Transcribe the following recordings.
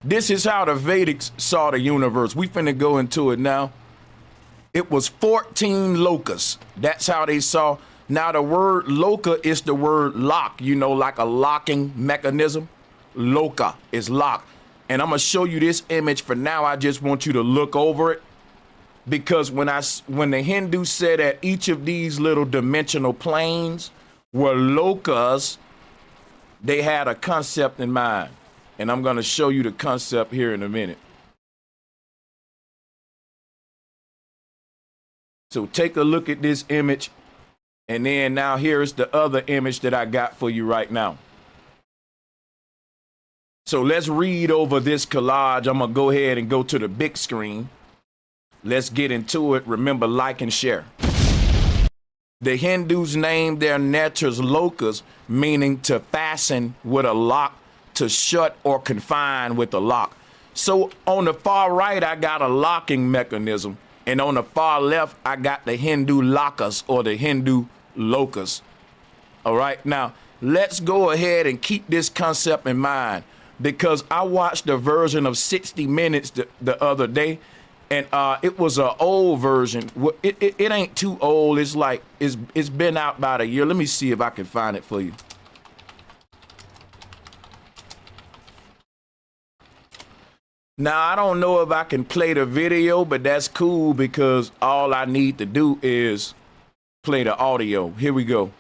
This is how the Vedics saw the universe. We finna go into it now. It was 14 lokas. That's how they saw. Now the word loka is the word lock, you know, like a locking mechanism. Loka is lock. And I'm gonna show you this image. For now, I just want you to look over it. Because when the Hindu said that each of these little dimensional planes were lokas, they had a concept in mind. And I'm gonna show you the concept here in a minute. So take a look at this image. And then now here's the other image that I got for you right now. So let's read over this collage. I'm gonna go ahead and go to the big screen. Let's get into it. Remember, like and share. The Hindus named their netras lokas, meaning to fasten with a lock, to shut or confine with a lock. So on the far right, I got a locking mechanism. And on the far left, I got the Hindu lakas or the Hindu lokas. All right, now let's go ahead and keep this concept in mind, because I watched a version of 60 Minutes the other day, and it was an old version. It ain't too old. It's like it's been out about a year. Let me see if I can find it for you. Now, I don't know if I can play the video, but that's cool because all I need to do is play the audio. Here we go.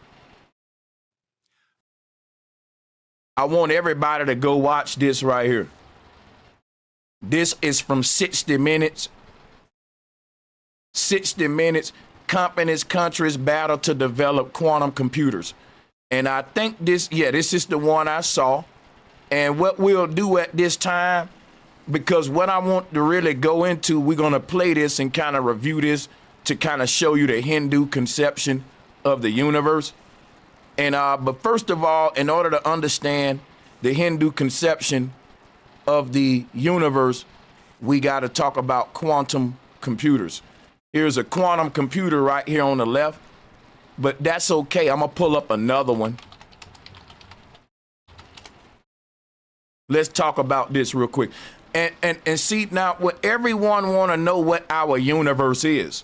I want everybody to go watch this right here. This is from 60 Minutes. 60 Minutes, companies, countries battle to develop quantum computers. And I think this is the one I saw. And what we'll do at this time, because what I want to really go into, we're going to play this and kind of review this to kind of show you the Hindu conception of the universe. And but first of all, in order to understand the Hindu conception of the universe, we got to talk about quantum computers. Here's a quantum computer right here on the left, but that's okay. I'm going to pull up another one. Let's talk about this real quick. And see, now, what everyone want to know what our universe is.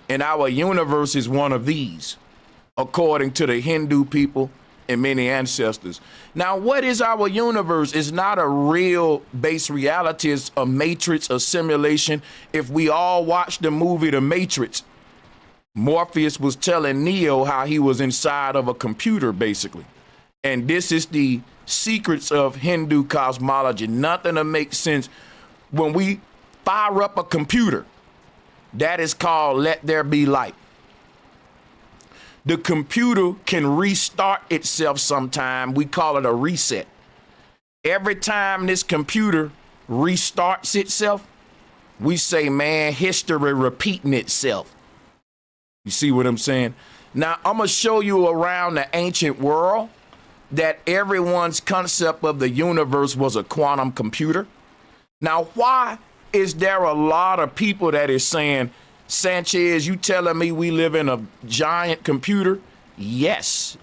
And our universe is one of these, according to the Hindu people and many ancestors. Now, what is our universe? It's not a real base reality. It's a matrix, a simulation. If we all watch the movie The Matrix, Morpheus was telling Neo how he was inside of a computer, basically. And this is the secrets of Hindu cosmology. Nothing to make sense. When we fire up a computer, that is called let there be light. The computer can restart itself sometime. We call it a reset. Every time this computer restarts itself, we say, man, history repeating itself. You see what I'm saying? Now, I'm going to show you around the ancient world that everyone's concept of the universe was a quantum computer. Now, why is there a lot of people that is saying, Sanchez, you telling me we live in a giant computer? Yes,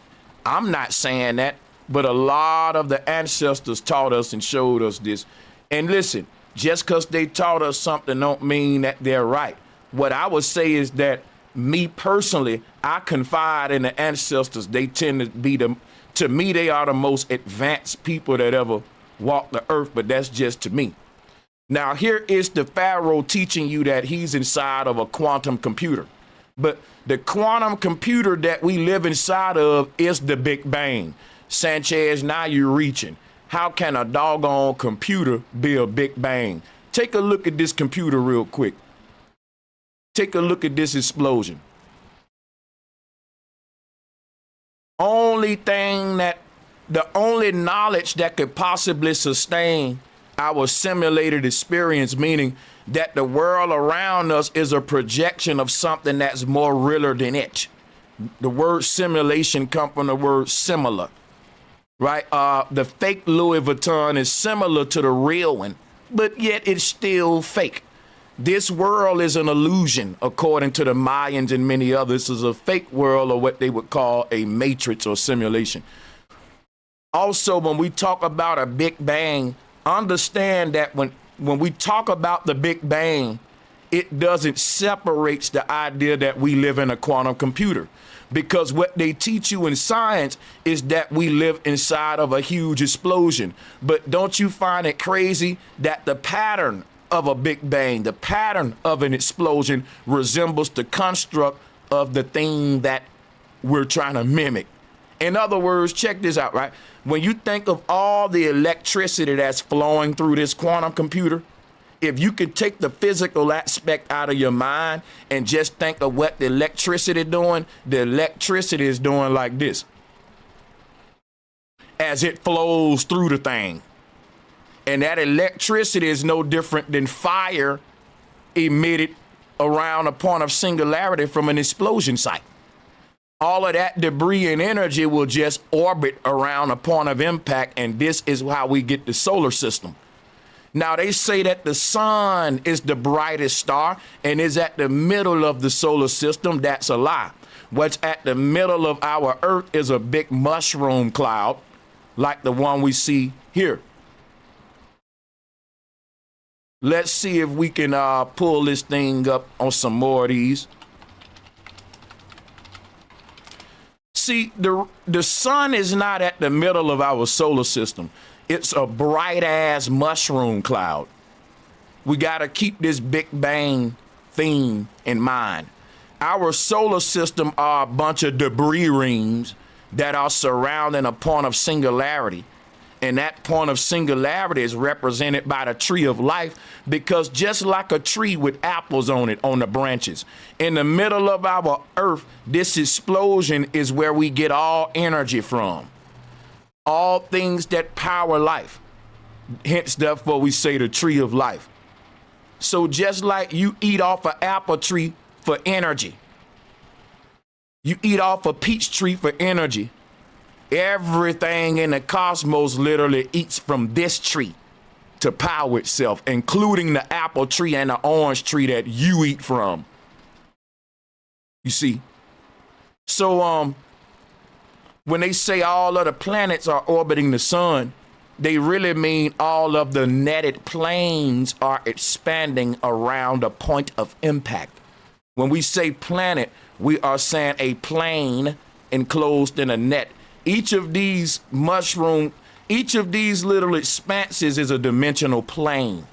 I'm not saying that, but a lot of the ancestors taught us and showed us this. And listen, just because they taught us something don't mean that they're right. What I would say is that me personally, I confide in the ancestors. They tend to be to me, they are the most advanced people that ever walked the earth, but that's just to me. Now, here is the Pharaoh teaching you that he's inside of a quantum computer. But the quantum computer that we live inside of is the Big Bang. Sanchez, now you're reaching. How can a doggone computer be a Big Bang? Take a look at this computer real quick. Take a look at this explosion. The only knowledge that could possibly sustain our simulated experience, meaning that the world around us is a projection of something that's more realer than it. The word simulation comes from the word similar, right? The fake Louis Vuitton is similar to the real one, but yet it's still fake. This world is an illusion, according to the Mayans and many others. This is a fake world, or what they would call a matrix or simulation. Also, when we talk about a Big Bang, Understand that when we talk about the Big Bang, it doesn't separate the idea that we live in a quantum computer, because what they teach you in science is that we live inside of a huge explosion. But don't you find it crazy that the pattern of a Big Bang, the pattern of an explosion, resembles the construct of the thing that we're trying to mimic? In other words, check this out, right? When you think of all the electricity that's flowing through this quantum computer, if you could take the physical aspect out of your mind and just think of what the electricity is doing like this as it flows through the thing. And that electricity is no different than fire emitted around a point of singularity from an explosion site. All of that debris and energy will just orbit around a point of impact, and this is how we get the solar system. Now, they say that the sun is the brightest star and is at the middle of the solar system. That's a lie. What's at the middle of our Earth is a big mushroom cloud like the one we see here. Let's see if we can pull this thing up on some more of these. See, the sun is not at the middle of our solar system. It's a bright-ass mushroom cloud. We got to keep this Big Bang theme in mind. Our solar system are a bunch of debris rings that are surrounding a point of singularity. And that point of singularity is represented by the tree of life, because just like a tree with apples on it, on the branches, in the middle of our Earth, this explosion is where we get all energy from. All things that power life. Hence, therefore, we say the tree of life. So just like you eat off an apple tree for energy, you eat off a peach tree for energy, everything in the cosmos literally eats from this tree to power itself, including the apple tree and the orange tree that you eat from. You see? So, when they say all of the planets are orbiting the sun, they really mean all of the netted planes are expanding around a point of impact. When we say planet, we are saying a plane enclosed in a net. Each of these little expanses is a dimensional plane.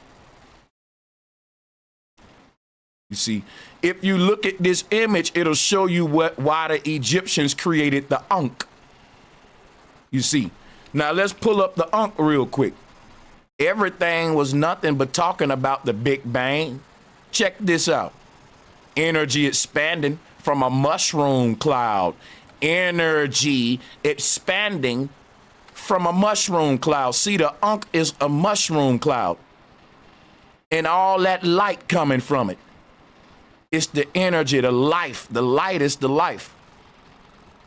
You see, if you look at this image, it'll show you why the Egyptians created the Ankh. You see, now let's pull up the Ankh real quick. Everything was nothing but talking about the Big Bang. Check this out. Energy expanding from a mushroom cloud. Energy expanding from a mushroom cloud. See, the Ankh is a mushroom cloud. And all that light coming from it. It's the energy, the life. The light is the life.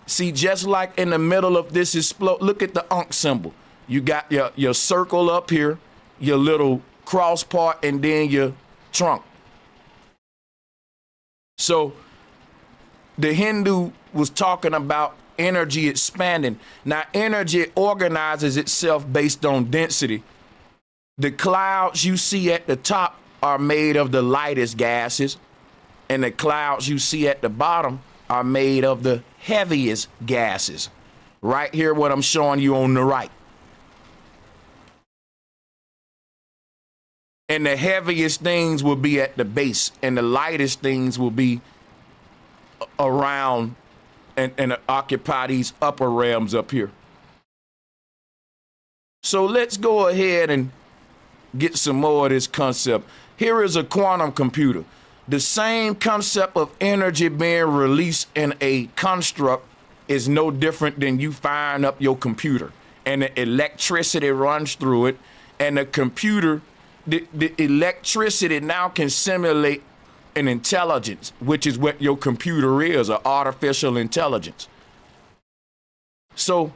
See, just like in the middle of this look at the Ankh symbol. You got your circle up here, your little cross part, and then your trunk. So the Hindu was talking about energy expanding. Now, energy organizes itself based on density. The clouds you see at the top are made of the lightest gases, and the clouds you see at the bottom are made of the heaviest gases. Right here, what I'm showing you on the right. And the heaviest things will be at the base, and the lightest things will be around and occupy these upper realms up here. So let's go ahead and get some more of this concept. Here is a quantum computer. The same concept of energy being released in a construct is no different than you firing up your computer and the electricity runs through it, and the computer, the electricity now can simulate an intelligence, which is what your computer is, an artificial intelligence. So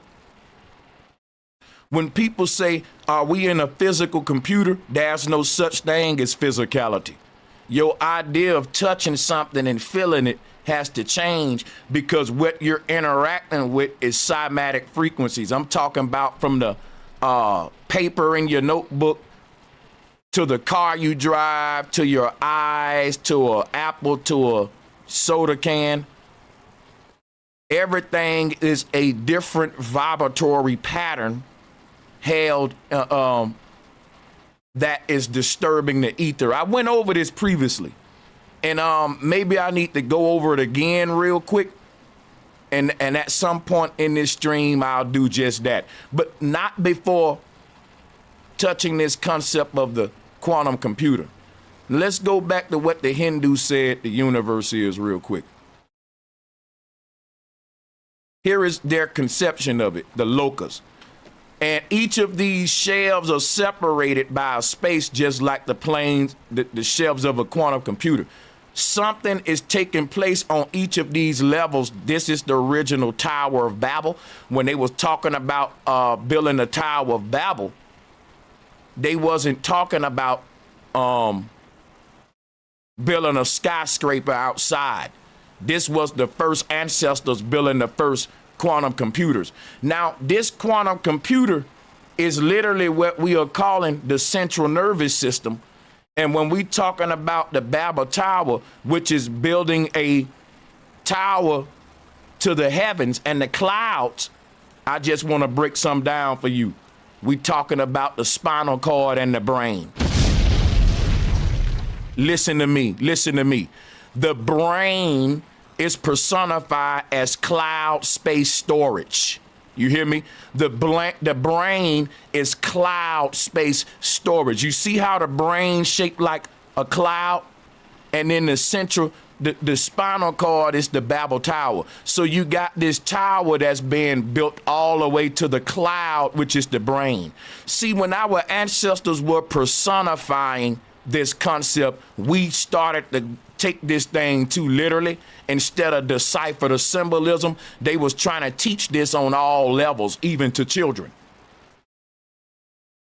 when people say, are we in a physical computer? There's no such thing as physicality. Your idea of touching something and feeling it has to change, because what you're interacting with is cymatic frequencies. I'm talking about from the paper in your notebook to the car you drive, to your eyes, to an apple, to a soda can. Everything is a different vibratory pattern held that is disturbing the ether. I went over this previously, and maybe I need to go over it again real quick. And at some point in this stream, I'll do just that, but not before touching this concept of the quantum computer. Let's go back to what the Hindus said the universe is real quick. Here is their conception of it, the lokas. And each of these shelves are separated by a space just like the planes, the shelves of a quantum computer. Something is taking place on each of these levels. This is the original Tower of Babel. When they was talking about building the Tower of Babel, they wasn't talking about building a skyscraper outside. This was the first ancestors building the first quantum computers. Now, this quantum computer is literally what we are calling the central nervous system. And when we talking about the Babel Tower, which is building a tower to the heavens and the clouds, I just want to break some down for you. We talking about the spinal cord and the brain. Listen to me, listen to me. The brain is personified as cloud space storage. You hear me? The brain is cloud space storage. You see how the brain shaped like a cloud? And then the central, the spinal cord is the Babel Tower. So you got this tower that's being built all the way to the cloud, which is the brain. See, when our ancestors were personifying this concept, we started to take this thing too literally. Instead of decipher the symbolism, they was trying to teach this on all levels, even to children.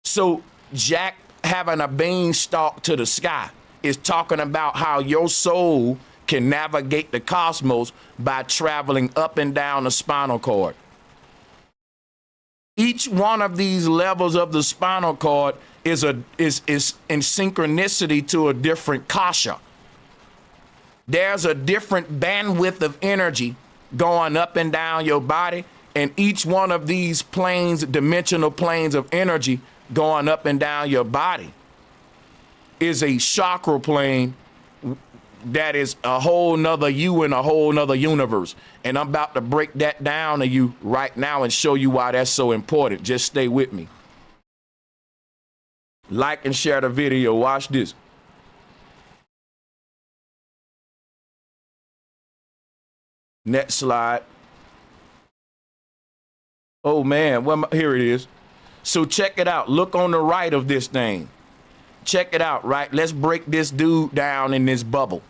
So Jack having a beanstalk to the sky is talking about how your soul can navigate the cosmos by traveling up and down the spinal cord. Each one of these levels of the spinal cord is in synchronicity to a different kasha. There's a different bandwidth of energy going up and down your body, and each one of these planes, dimensional planes of energy going up and down your body, is a chakra plane that is a whole nother you in a whole nother universe. And I'm about to break that down to you right now and show you why that's so important. Just stay with me. Like and share the video. Watch this. Next slide. Oh man, here it is. So check it out. Look on the right of this thing. Check it out, right? Let's break this dude down in this bubble.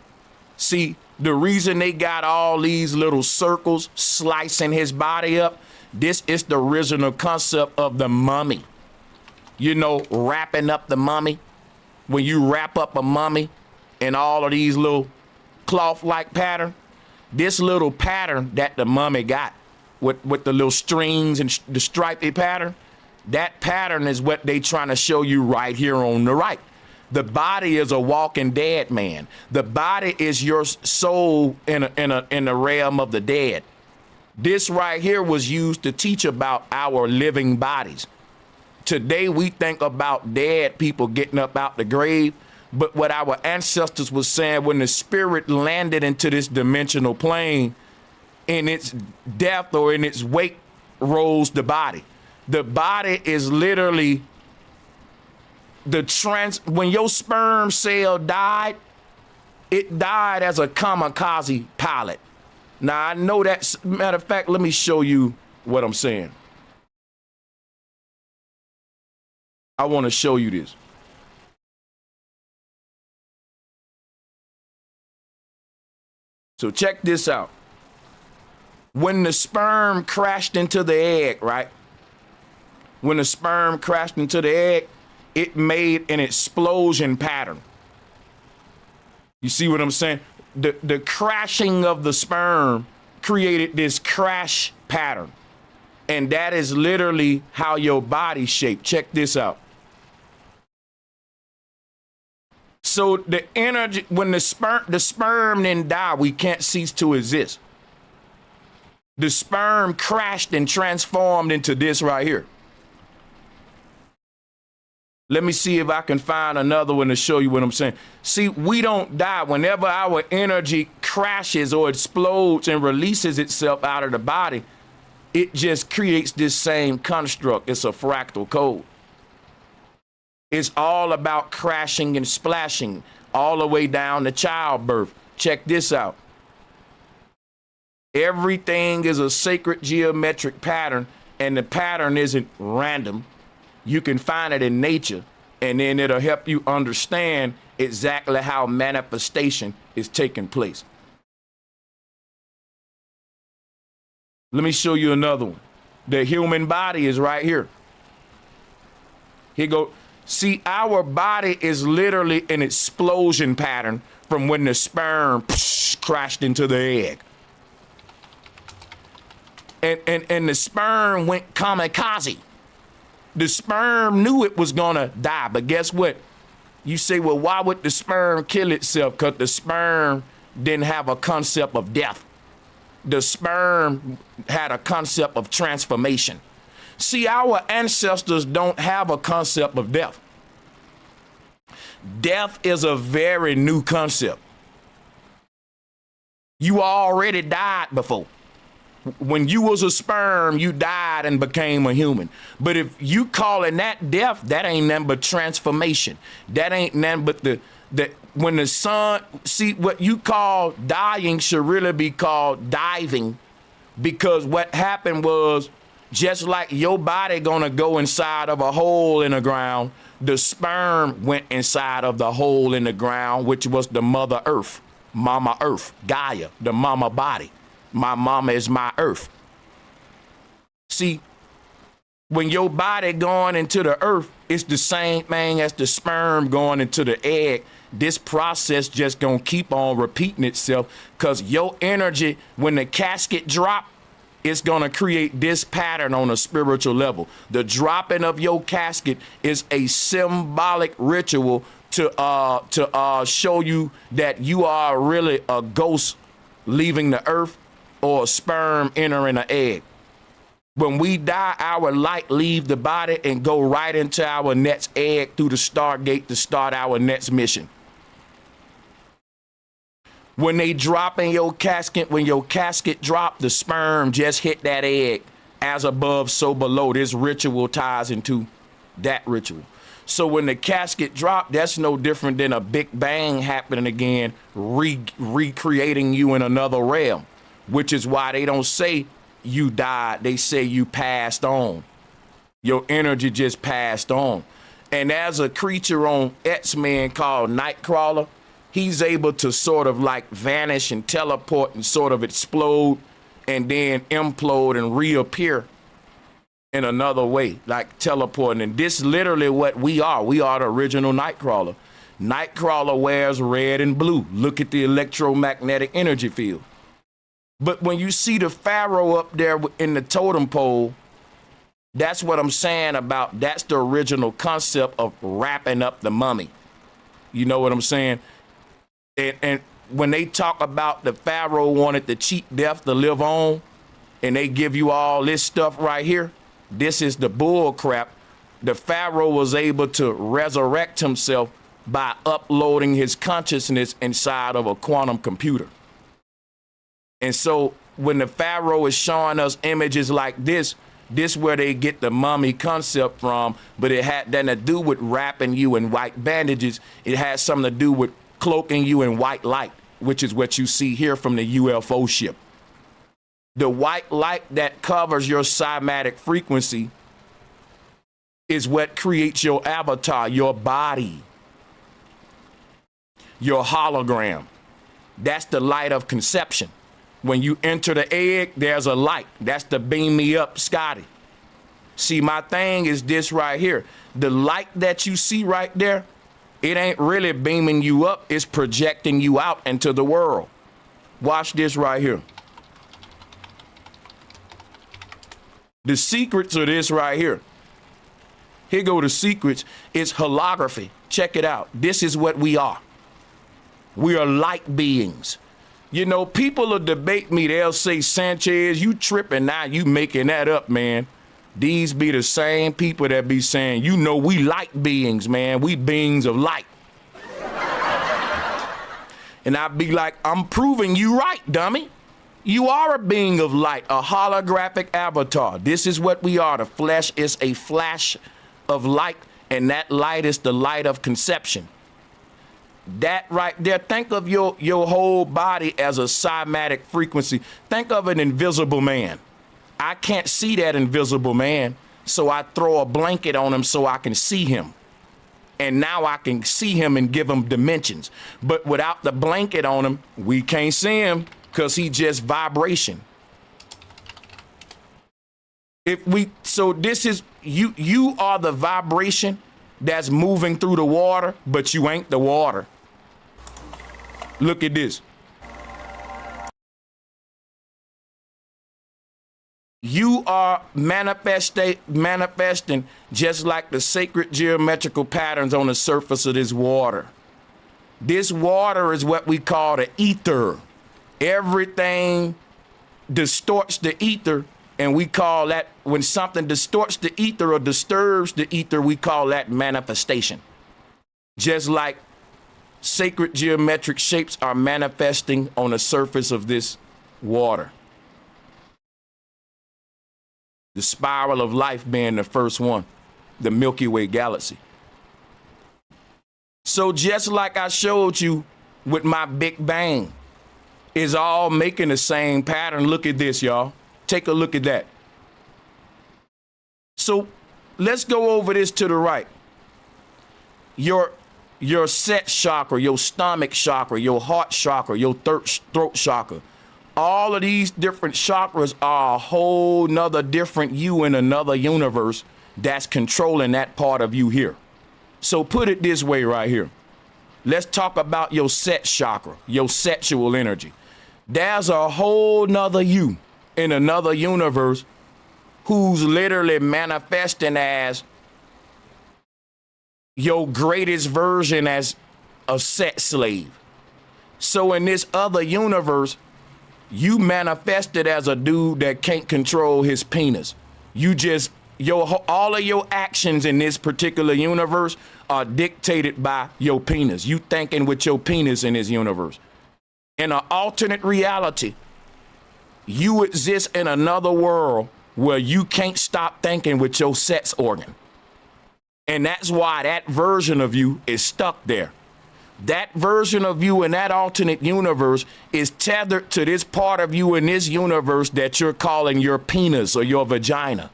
See, the reason they got all these little circles slicing his body up, this is the original concept of the mummy. You know, wrapping up the mummy. When you wrap up a mummy in all of these little cloth-like pattern, this little pattern that the mummy got with the little strings and the stripy pattern, that pattern is what they trying to show you right here on the right. The body is a walking dead man. The body is your soul in the realm of the dead. This right here was used to teach about our living bodies. Today we think about dead people getting up out the grave, but what our ancestors was saying, when the spirit landed into this dimensional plane, in its death or in its wake rose the body. The body is literally when your sperm cell died, it died as a kamikaze pilot. Now I know that, matter of fact, let me show you what I'm saying. I want to show you this. So check this out. When the sperm crashed into the egg, right? When the sperm crashed into the egg, it made an explosion pattern. You see what I'm saying? The crashing of the sperm created this crash pattern. And that is literally how your body's shaped. Check this out. So the energy, when the sperm didn't die, we can't cease to exist. The sperm crashed and transformed into this right here. Let me see if I can find another one to show you what I'm saying. See, we don't die. Whenever our energy crashes or explodes and releases itself out of the body, it just creates this same construct. It's a fractal code. It's all about crashing and splashing all the way down to childbirth. Check this out. Everything is a sacred geometric pattern, and the pattern isn't random. You can find it in nature, and then it'll help you understand exactly how manifestation is taking place. Let me show you another one. The human body is right here. Here go. See, our body is literally an explosion pattern from when the sperm crashed into the egg. And the sperm went kamikaze. The sperm knew it was gonna die, but guess what? You say, well, why would the sperm kill itself? Because the sperm didn't have a concept of death. The sperm had a concept of transformation. See, our ancestors don't have a concept of death. Death is a very new concept. You already died before. When you was a sperm, you died and became a human. But if you calling that death, that ain't nothing but transformation. That ain't nothing but the when the sun, see, what you call dying should really be called diving, because what happened was, just like your body gonna go inside of a hole in the ground, the sperm went inside of the hole in the ground, which was the Mother Earth, Mama Earth, Gaia, the mama body. My mama is my earth. See, when your body going into the earth, it's the same thing as the sperm going into the egg. This process just gonna keep on repeating itself, because your energy, when the casket drop, it's gonna create this pattern on a spiritual level. The dropping of your casket is a symbolic ritual to show you that you are really a ghost leaving the earth, or a sperm entering an egg. When we die, our light leave the body and go right into our next egg through the stargate to start our next mission. When they drop in your casket, when your casket drop, the sperm just hit that egg. As above, so below. This ritual ties into that ritual. So when the casket drop, that's no different than a big bang happening again, recreating you in another realm. Which is why they don't say you died, they say you passed on. Your energy just passed on. And as a creature on X-Men called Nightcrawler, he's able to sort of like vanish and teleport and sort of explode and then implode and reappear in another way, like teleporting. And this is literally what we are. We are the original Nightcrawler. Nightcrawler wears red and blue. Look at the electromagnetic energy field. But when you see the pharaoh up there in the totem pole, that's what I'm saying about, that's the original concept of wrapping up the mummy. You know what I'm saying? And when they talk about the pharaoh wanted the cheap death to live on, and they give you all this stuff right here, this is the bull crap. The pharaoh was able to resurrect himself by uploading his consciousness inside of a quantum computer. And so when the pharaoh is showing us images like this where they get the mummy concept from, but it had nothing to do with wrapping you in white bandages. It has something to do with cloaking you in white light, which is what you see here from the UFO ship. The white light that covers your cymatic frequency is what creates your avatar, your body, your hologram. That's the light of conception. When you enter the egg, there's a light. That's the beam me up, Scotty. See, my thing is this right here. The light that you see right there, it ain't really beaming you up. It's projecting you out into the world. Watch this right here. The secrets of this right here. Here go the secrets. It's holography. Check it out. This is what we are. We are light beings. You know, people will debate me. They'll say, Sanchez, you tripping now. You making that up, man. These be the same people that be saying, you know, we light beings, man. We beings of light. And I'd be like, I'm proving you right, dummy. You are a being of light, a holographic avatar. This is what we are. The flesh is a flash of light, and that light is the light of conception. That right there, think of your whole body as a cymatic frequency. Think of an invisible man. I can't see that invisible man, so I throw a blanket on him so I can see him. And now I can see him and give him dimensions. But without the blanket on him, we can't see him because he just vibration. So this is, you are the vibration that's moving through the water, but you ain't the water. Look at this. You are manifesting just like the sacred geometrical patterns on the surface of this water. This water is what we call the ether. Everything distorts the ether, and we call that, when something distorts the ether or disturbs the ether, we call that manifestation. Just like sacred geometric shapes are manifesting on the surface of this water. The spiral of life being the first one, the Milky Way galaxy. So just like I showed you with my Big Bang, is all making the same pattern. Look at this, y'all. Take a look at that. So let's go over this to the right. Your set chakra, your stomach chakra, your heart chakra, your throat chakra. All of these different chakras are a whole nother different you in another universe that's controlling that part of you here. So put it this way right here. Let's talk about your set chakra, your sexual energy. There's a whole nother you in another universe who's literally manifesting as your greatest version as a sex slave. So in this other universe, you manifested as a dude that can't control his penis. You just, all of your actions in this particular universe are dictated by your penis. You thinking with your penis in this universe. In an alternate reality, you exist in another world where you can't stop thinking with your sex organ. And that's why that version of you is stuck there. That version of you in that alternate universe is tethered to this part of you in this universe that you're calling your penis or your vagina.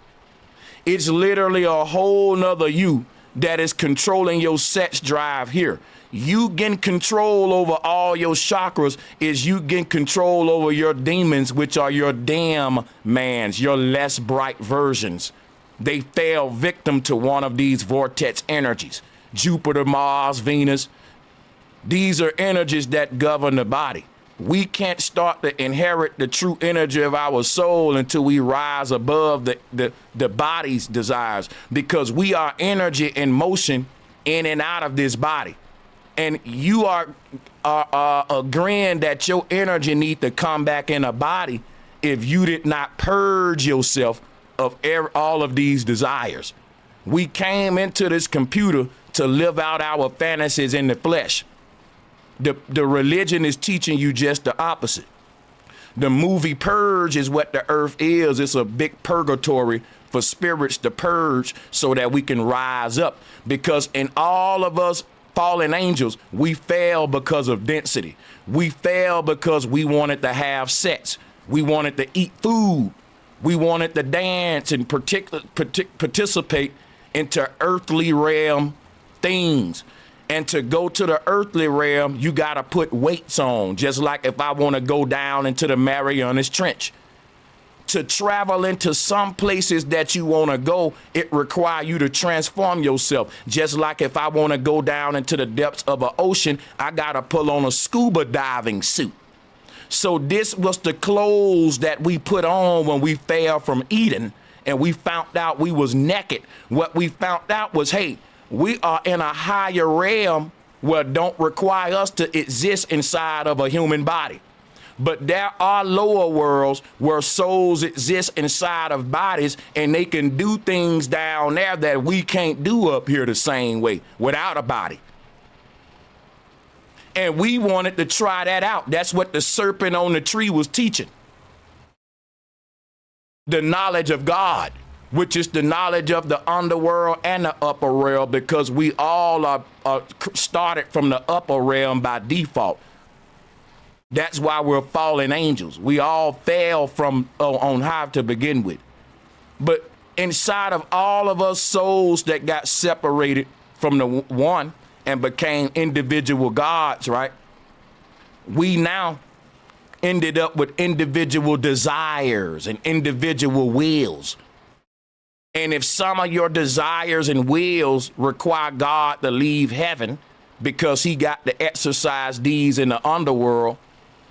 It's literally a whole nother you that is controlling your sex drive here. You getting control over all your chakras is you getting control over your demons, which are your damn mans, your less bright versions. They fell victim to one of these vortex energies. Jupiter, Mars, Venus. These are energies that govern the body. We can't start to inherit the true energy of our soul until we rise above the body's desires, because we are energy in motion in and out of this body. And you are agreeing that your energy needs to come back in a body if you did not purge yourself of all of these desires. We came into this computer to live out our fantasies in the flesh. The religion is teaching you just the opposite. The movie Purge is what the earth is. It's a big purgatory for spirits to purge so that we can rise up. Because in all of us fallen angels, we fail because of density. We fail because we wanted to have sex. We wanted to eat food. We wanted to dance and participate into earthly realm things. And to go to the earthly realm, you got to put weights on, just like if I want to go down into the Marianas Trench. To travel into some places that you want to go, it requires you to transform yourself. Just like if I want to go down into the depths of an ocean, I got to pull on a scuba diving suit. So this was the clothes that we put on when we fell from Eden and we found out we was naked. What we found out was, hey, We are in a higher realm where it don't require us to exist inside of a human body. But there are lower worlds where souls exist inside of bodies, and they can do things down there that we can't do up here the same way without a body. And we wanted to try that out. That's what the serpent on the tree was teaching. The knowledge of God, which is the knowledge of the underworld and the upper realm, because we all are started from the upper realm by default. That's why we're fallen angels. We all fell from on high to begin with. But inside of all of us souls that got separated from the one and became individual gods, right? We now ended up with individual desires and individual wills. And if some of your desires and wills require God to leave heaven because he got to exercise these in the underworld,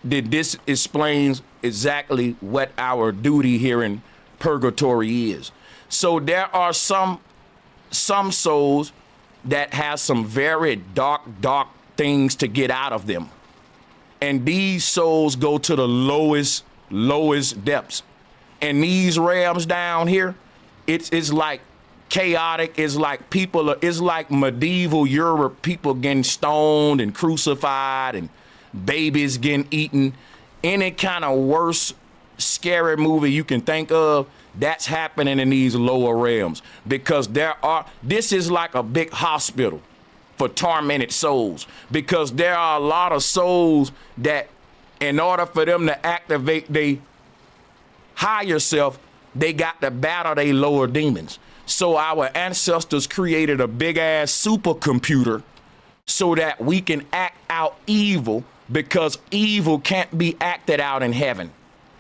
then this explains exactly what our duty here in purgatory is. So there are some souls that have some very dark things to get out of them. And these souls go to the lowest depths. And these realms down here, it's like chaotic. It's like it's like medieval Europe, people getting stoned and crucified and babies getting eaten. Any kind of worse, scary movie you can think of, that's happening in these lower realms, because this is like a big hospital for tormented souls, because there are a lot of souls that in order for them to activate their higher self, they got to battle their lower demons. So our ancestors created a big ass supercomputer so that we can act out evil, because evil can't be acted out in heaven.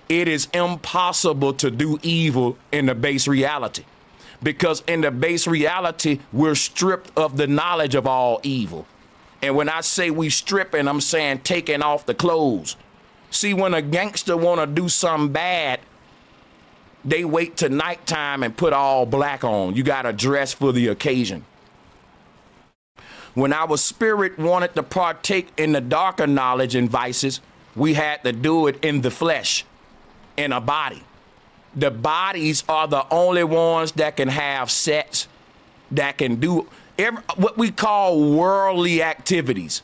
It is impossible to do evil in the base reality, because in the base reality, we're stripped of the knowledge of all evil. And when I say we stripping, I'm saying taking off the clothes. See, when a gangster want to do something bad, they wait till nighttime and put all black on. You got to dress for the occasion. When our spirit wanted to partake in the darker knowledge and vices, we had to do it in the flesh, in a body. The bodies are the only ones that can have sex, that can do what we call worldly activities.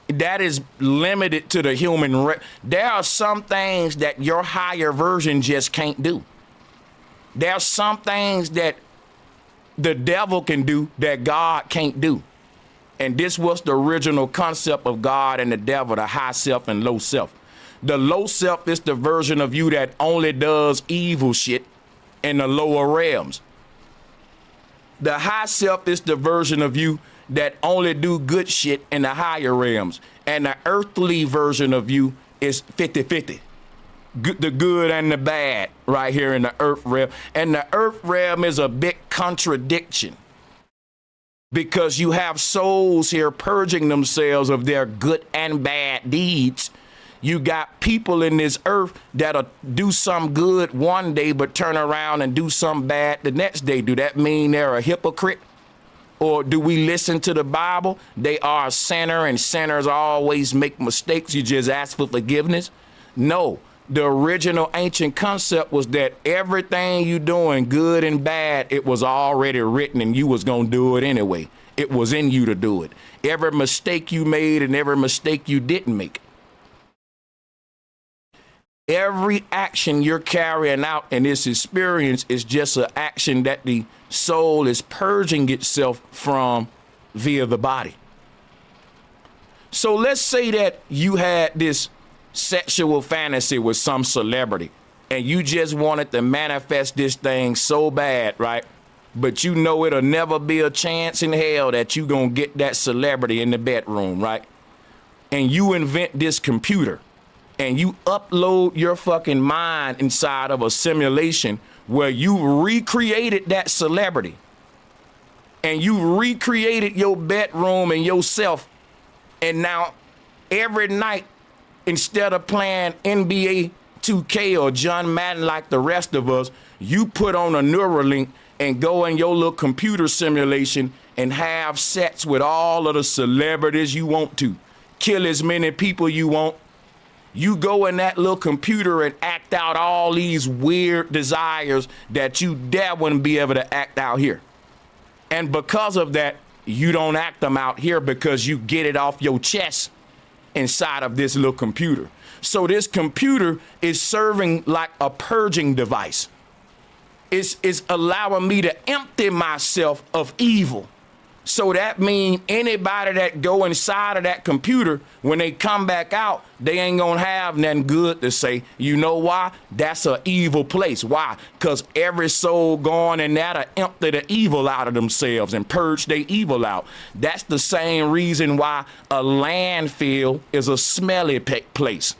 That is limited to the human. There are some things that your higher version just can't do. There are some things that the devil can do that God can't do. And this was the original concept of God and the devil, the high self and low self. The low self is the version of you that only does evil shit in the lower realms. The high self is the version of you that only do good shit in the higher realms. And the earthly version of you is 50-50. The good and the bad right here in the earth realm. And the earth realm is a big contradiction, because you have souls here purging themselves of their good and bad deeds. You got people in this earth that'll do some good one day but turn around and do something bad the next day. Do that mean they're a hypocrite? Or do we listen to the Bible? They are a sinner, and sinners always make mistakes. You just ask for forgiveness. No. The original ancient concept was that everything you doing, good and bad, it was already written and you was going to do it anyway. It was in you to do it. Every mistake you made and every mistake you didn't make. Every action you're carrying out in this experience is just an action that the soul is purging itself from via the body. So let's say that you had this sexual fantasy with some celebrity and you just wanted to manifest this thing so bad, right? But you know it'll never be a chance in hell that you gonna get that celebrity in the bedroom, right? And you invent this computer and you upload your fucking mind inside of a simulation where you recreated that celebrity and you recreated your bedroom and yourself. And now every night, instead of playing NBA 2K or John Madden like the rest of us, you put on a Neuralink and go in your little computer simulation and have sex with all of the celebrities you want to. Kill as many people you want. You go in that little computer and act out all these weird desires that you dare wouldn't be able to act out here. And because of that, you don't act them out here because you get it off your chest inside of this little computer. So this computer is serving like a purging device. It's allowing me to empty myself of evil. So that means anybody that go inside of that computer, when they come back out, they ain't gonna have nothing good to say. You know why? That's an evil place. Why? Because every soul going in there to empty the evil out of themselves and purge their evil out. That's the same reason why a landfill is a smelly place.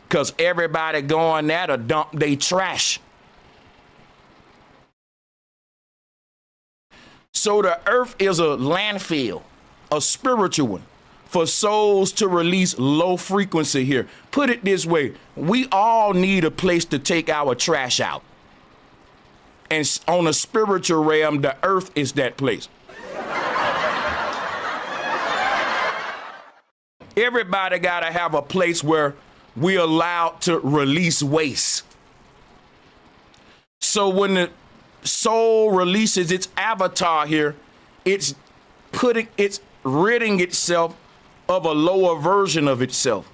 Because everybody going there to dump their trash. So the earth is a landfill, a spiritual one, for souls to release low frequency here. Put it this way, we all need a place to take our trash out. And on a spiritual realm, the earth is that place. Everybody gotta have a place where we're allowed to release waste. So when the soul releases its avatar here, it's ridding itself of a lower version of itself.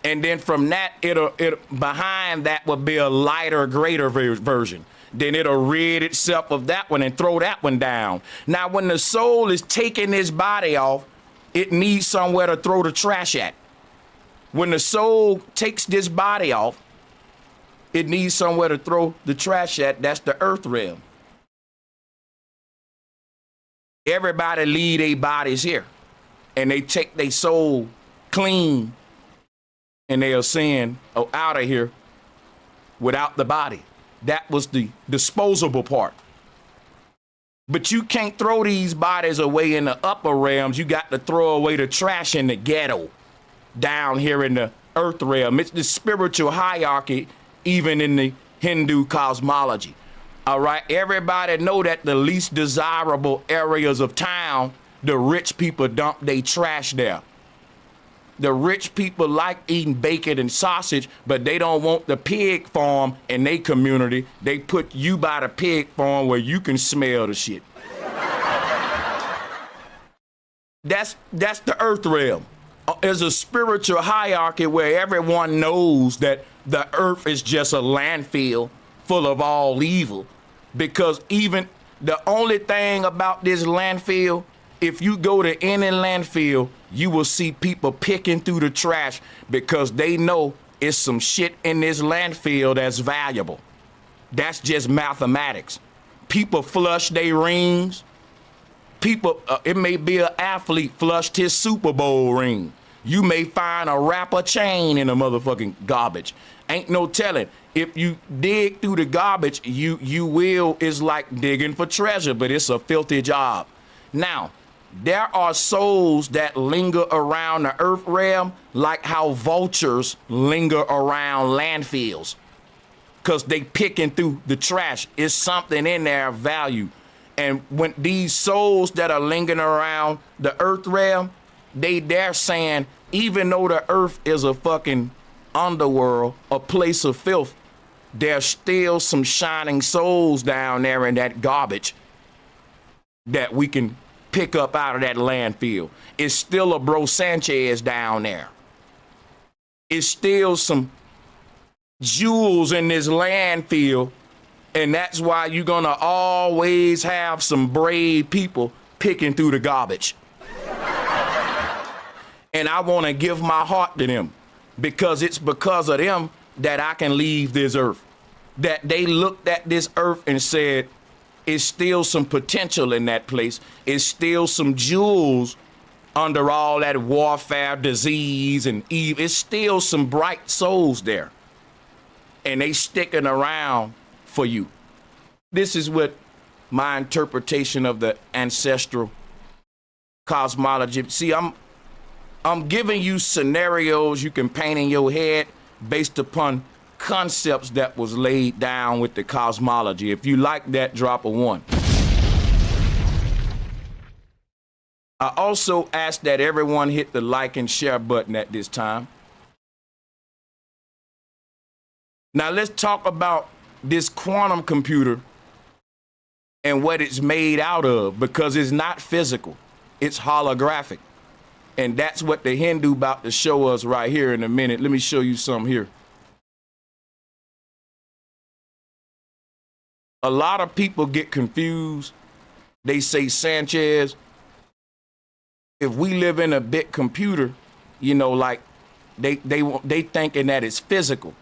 And then from that, it'll behind that will be a lighter, greater version. Then it'll rid itself of that one and throw that one down. Now, when the soul is taking this body off, it needs somewhere to throw the trash at. When the soul takes this body off, it needs somewhere to throw the trash at. That's the earth realm. Everybody leave their bodies here, and they take their soul clean, and they are saying, oh, out of here without the body. That was the disposable part. But you can't throw these bodies away in the upper realms. You got to throw away the trash in the ghetto down here in the earth realm. It's the spiritual hierarchy, even in the Hindu cosmology. All right, everybody know that the least desirable areas of town, the rich people dump their trash there. The rich people like eating bacon and sausage, but they don't want the pig farm in their community. They put you by the pig farm where you can smell the shit. That's the earth realm. There's a spiritual hierarchy where everyone knows that the earth is just a landfill full of all evil. Because even the only thing about this landfill, if you go to any landfill, you will see people picking through the trash because they know it's some shit in this landfill that's valuable. That's just mathematics. People flush their rings. People, it may be an athlete flushed his Super Bowl ring. You may find a rapper chain in the motherfucking garbage. Ain't no telling. If you dig through the garbage, you will, it's like digging for treasure, but it's a filthy job. Now, there are souls that linger around the earth realm like how vultures linger around landfills. Because they picking through the trash. It's something in there of value. And when these souls that are lingering around the earth realm, they're saying, even though the earth is a fucking underworld, a place of filth, there's still some shining souls down there in that garbage that we can pick up out of that landfill. It's still a bro Sanchez down there. It's still some jewels in this landfill, and that's why you're gonna always have some brave people picking through the garbage. And I want to give my heart to them, because it's because of them that I can leave this earth. That they looked at this earth and said, it's still some potential in that place. It's still some jewels under all that warfare, disease, and evil. It's still some bright souls there. And they sticking around for you. This is what my interpretation of the ancestral cosmology. See, I'm giving you scenarios you can paint in your head based upon concepts that was laid down with the cosmology. If you like that, drop a 1. I also ask that everyone hit the like and share button at this time. Now let's talk about this quantum computer and what it's made out of, because it's not physical, it's holographic. And that's what the Hindu about to show us right here in a minute. Let me show you some here. A lot of people get confused. They say, Sanchez, if we live in a big computer, you know, like they thinking that it's physical,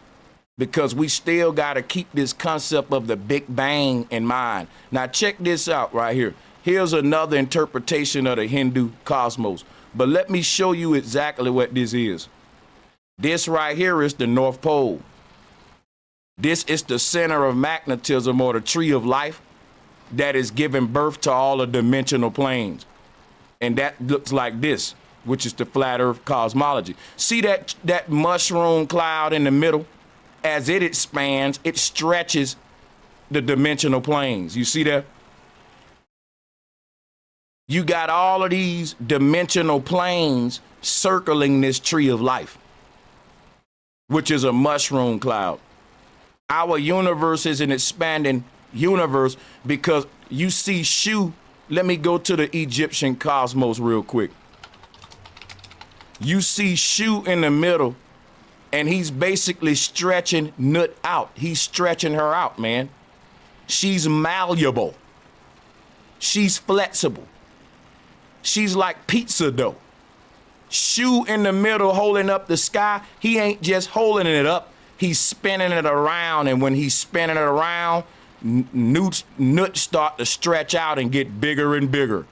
because we still got to keep this concept of the Big Bang in mind. Now check this out right here. Here's another interpretation of the Hindu cosmos. But let me show you exactly what this is. This right here is the North Pole. This is the center of magnetism, or the tree of life, that is giving birth to all the dimensional planes. And that looks like this, which is the flat earth cosmology. See that mushroom cloud in the middle? As it expands, it stretches the dimensional planes. You see that? You got all of these dimensional planes circling this tree of life, which is a mushroom cloud. Our universe is an expanding universe, because you see Shu. Let me go to the Egyptian cosmos real quick. You see Shu in the middle, and he's basically stretching Nut out. He's stretching her out, man. She's malleable. She's flexible. She's like pizza dough. Shu in the middle holding up the sky. He ain't just holding it up. He's spinning it around. And when he's spinning it around, nuts start to stretch out and get bigger and bigger,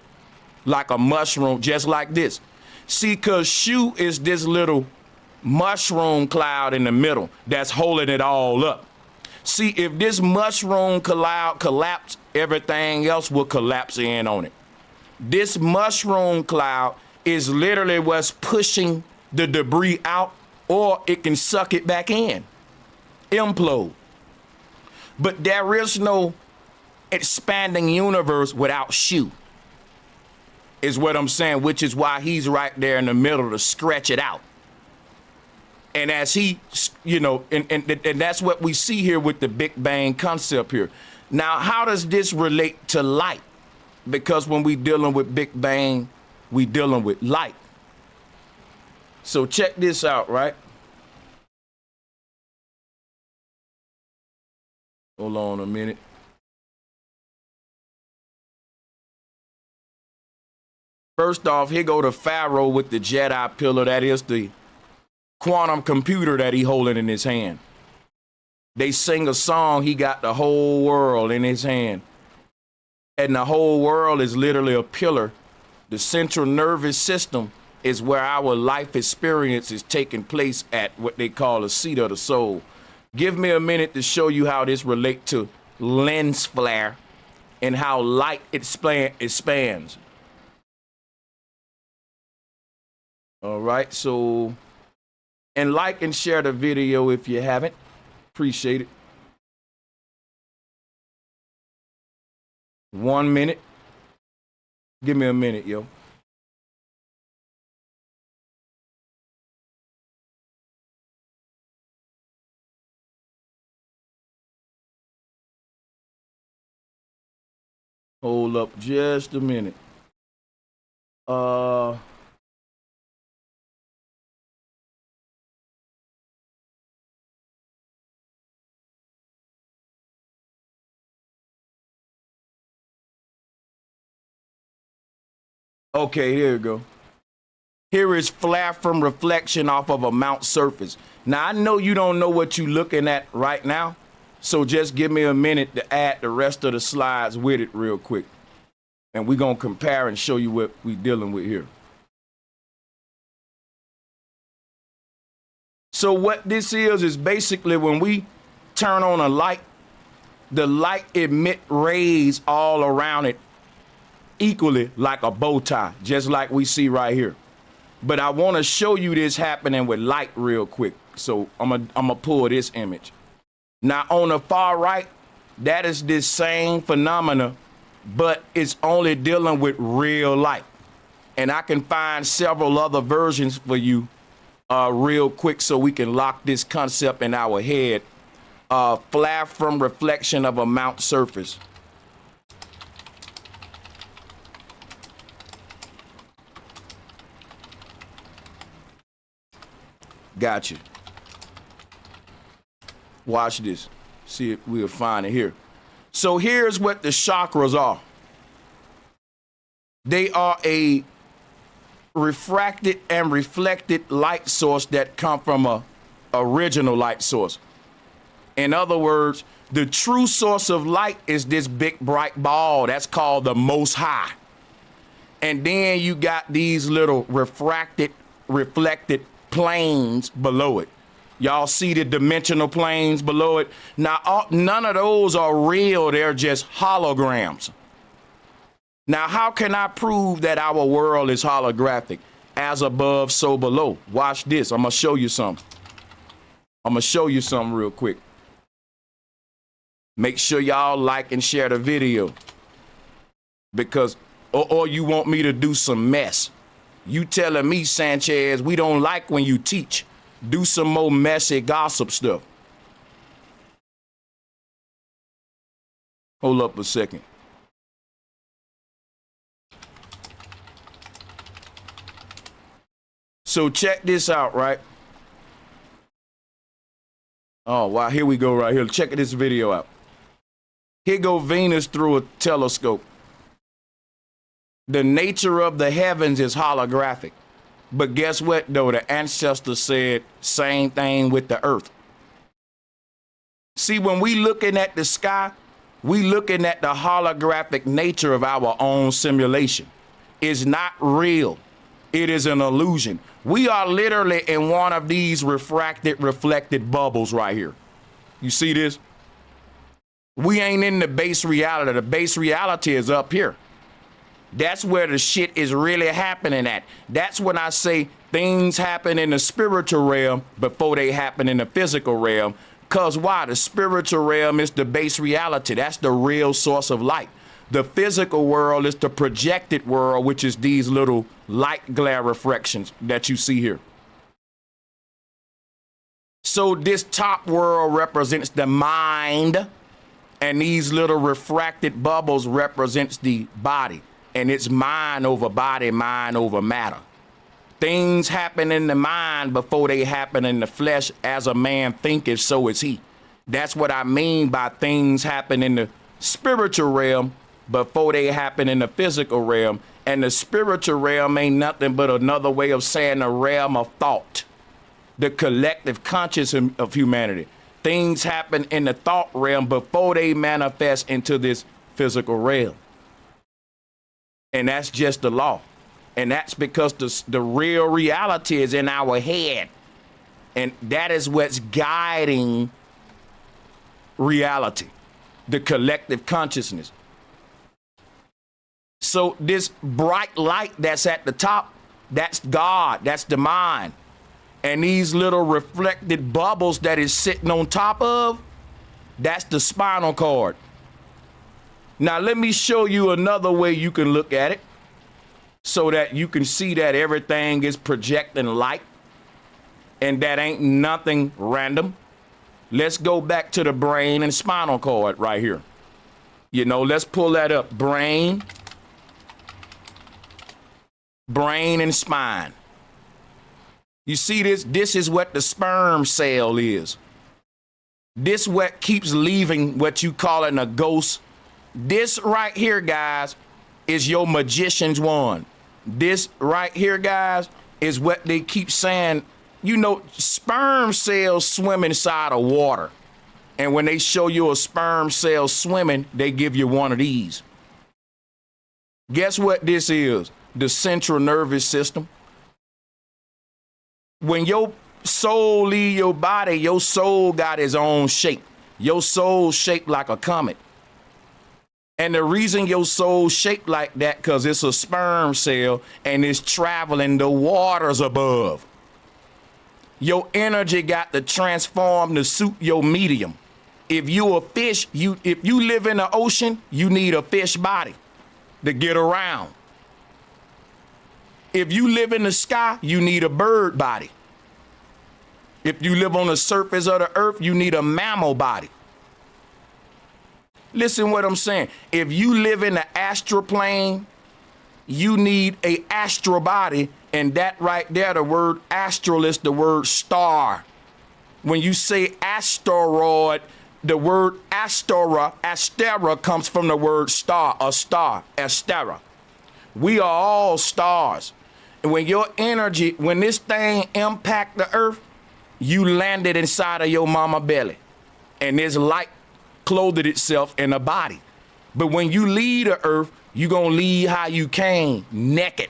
like a mushroom, just like this. See, because Shu is this little mushroom cloud in the middle that's holding it all up. See, if this mushroom cloud collapsed, everything else will collapse in on it. This mushroom cloud is literally what's pushing the debris out, or it can suck it back in, implode. But there is no expanding universe without Shu, is what I'm saying, which is why he's right there in the middle to stretch it out. And as he, you know, and that's what we see here with the Big Bang concept here. Now, how does this relate to light? Because when we dealing with Big Bang, we dealing with light. So check this out, right? Hold on a minute. First off, here go the Pharaoh with the Jedi pillar. That is the quantum computer that he holding in his hand. They sing a song, he got the whole world in his hand. And the whole world is literally a pillar. The central nervous system is where our life experience is taking place at, what they call the seat of the soul. Give me a minute to show you how this relates to lens flare and how light expands. All right, so, and like and share the video if you haven't. Appreciate it. 1 minute. Give me a minute, yo. Hold up just a minute. Okay, here we go. Here is flare from reflection off of a mount surface. Now, I know you don't know what you're looking at right now, so just give me a minute to add the rest of the slides with it real quick. And we're going to compare and show you what we're dealing with here. So what this is basically when we turn on a light, the light emit rays all around it equally like a bow tie, just like we see right here. But I want to show you this happening with light real quick. So I'm gonna pull this image. Now on the far right, that is this same phenomena, but it's only dealing with real light. And I can find several other versions for you real quick so we can lock this concept in our head. Flare from reflection of a mount surface. Gotcha. Watch this. See if we'll find it here. So here's what the chakras are. They are a refracted and reflected light source that come from a original light source. In other words, the true source of light is this big bright ball. That's called the Most High. And then you got these little refracted, reflected planes below it. Y'all see the dimensional planes below it? Now, none of those are real. They're just holograms. Now, how can I prove that our world is holographic? As above, so below. Watch this. I'm going to show you something. I'm going to show you something real quick. Make sure y'all like and share the video. Because, or you want me to do some mess. You telling me, Sanchez, we don't like when you teach. Do some more messy gossip stuff. Hold up a second. So check this out, right? Oh, wow, here we go right here. Check this video out. Here go Venus through a telescope. The nature of the heavens is holographic. But guess what, though? The ancestors said same thing with the earth. See, when we looking at the sky, we looking at the holographic nature of our own simulation. It's not real. It is an illusion. We are literally in one of these refracted, reflected bubbles right here. You see this? We ain't in the base reality. The base reality is up here. That's where the shit is really happening at. That's when I say things happen in the spiritual realm before they happen in the physical realm. Because why? The spiritual realm is the base reality. That's the real source of light. The physical world is the projected world, which is these little light glare reflections that you see here. So this top world represents the mind, and these little refracted bubbles represents the body. And it's mind over body, mind over matter. Things happen in the mind before they happen in the flesh. As a man thinketh, so is he. That's what I mean by things happen in the spiritual realm before they happen in the physical realm. And the spiritual realm ain't nothing but another way of saying the realm of thought, the collective consciousness of humanity. Things happen in the thought realm before they manifest into this physical realm. And that's just the law. And that's because the real reality is in our head. And that is what's guiding reality, the collective consciousness. So this bright light that's at the top, that's God, that's the mind. And these little reflected bubbles that is sitting on top of, that's the spinal cord. Now, let me show you another way you can look at it so that you can see that everything is projecting light and that ain't nothing random. Let's go back to the brain and spinal cord right here. You know, let's pull that up. Brain and spine. You see this? This is what the sperm cell is. This what keeps leaving what you calling a ghost. This right here, guys, is your magician's wand. This right here, guys, is what they keep saying. You know, sperm cells swim inside of water. And when they show you a sperm cell swimming, they give you one of these. Guess what this is? The central nervous system. When your soul leave your body, your soul got its own shape. Your soul shaped like a comet. And the reason your soul shaped like that, because it's a sperm cell and it's traveling the waters above. Your energy got to transform to suit your medium. If you a fish, if you live in the ocean, you need a fish body to get around. If you live in the sky, you need a bird body. If you live on the surface of the earth, you need a mammal body. Listen what I'm saying. If you live in the astral plane, you need a astral body. And that right there, the word astral is the word star. When you say asteroid, the word astera comes from the word star, a star, astera. We are all stars. And when your energy, when this thing impact the earth, you landed inside of your mama belly. And this light clothed itself in a body. But when you leave the earth, you gonna leave how you came, naked.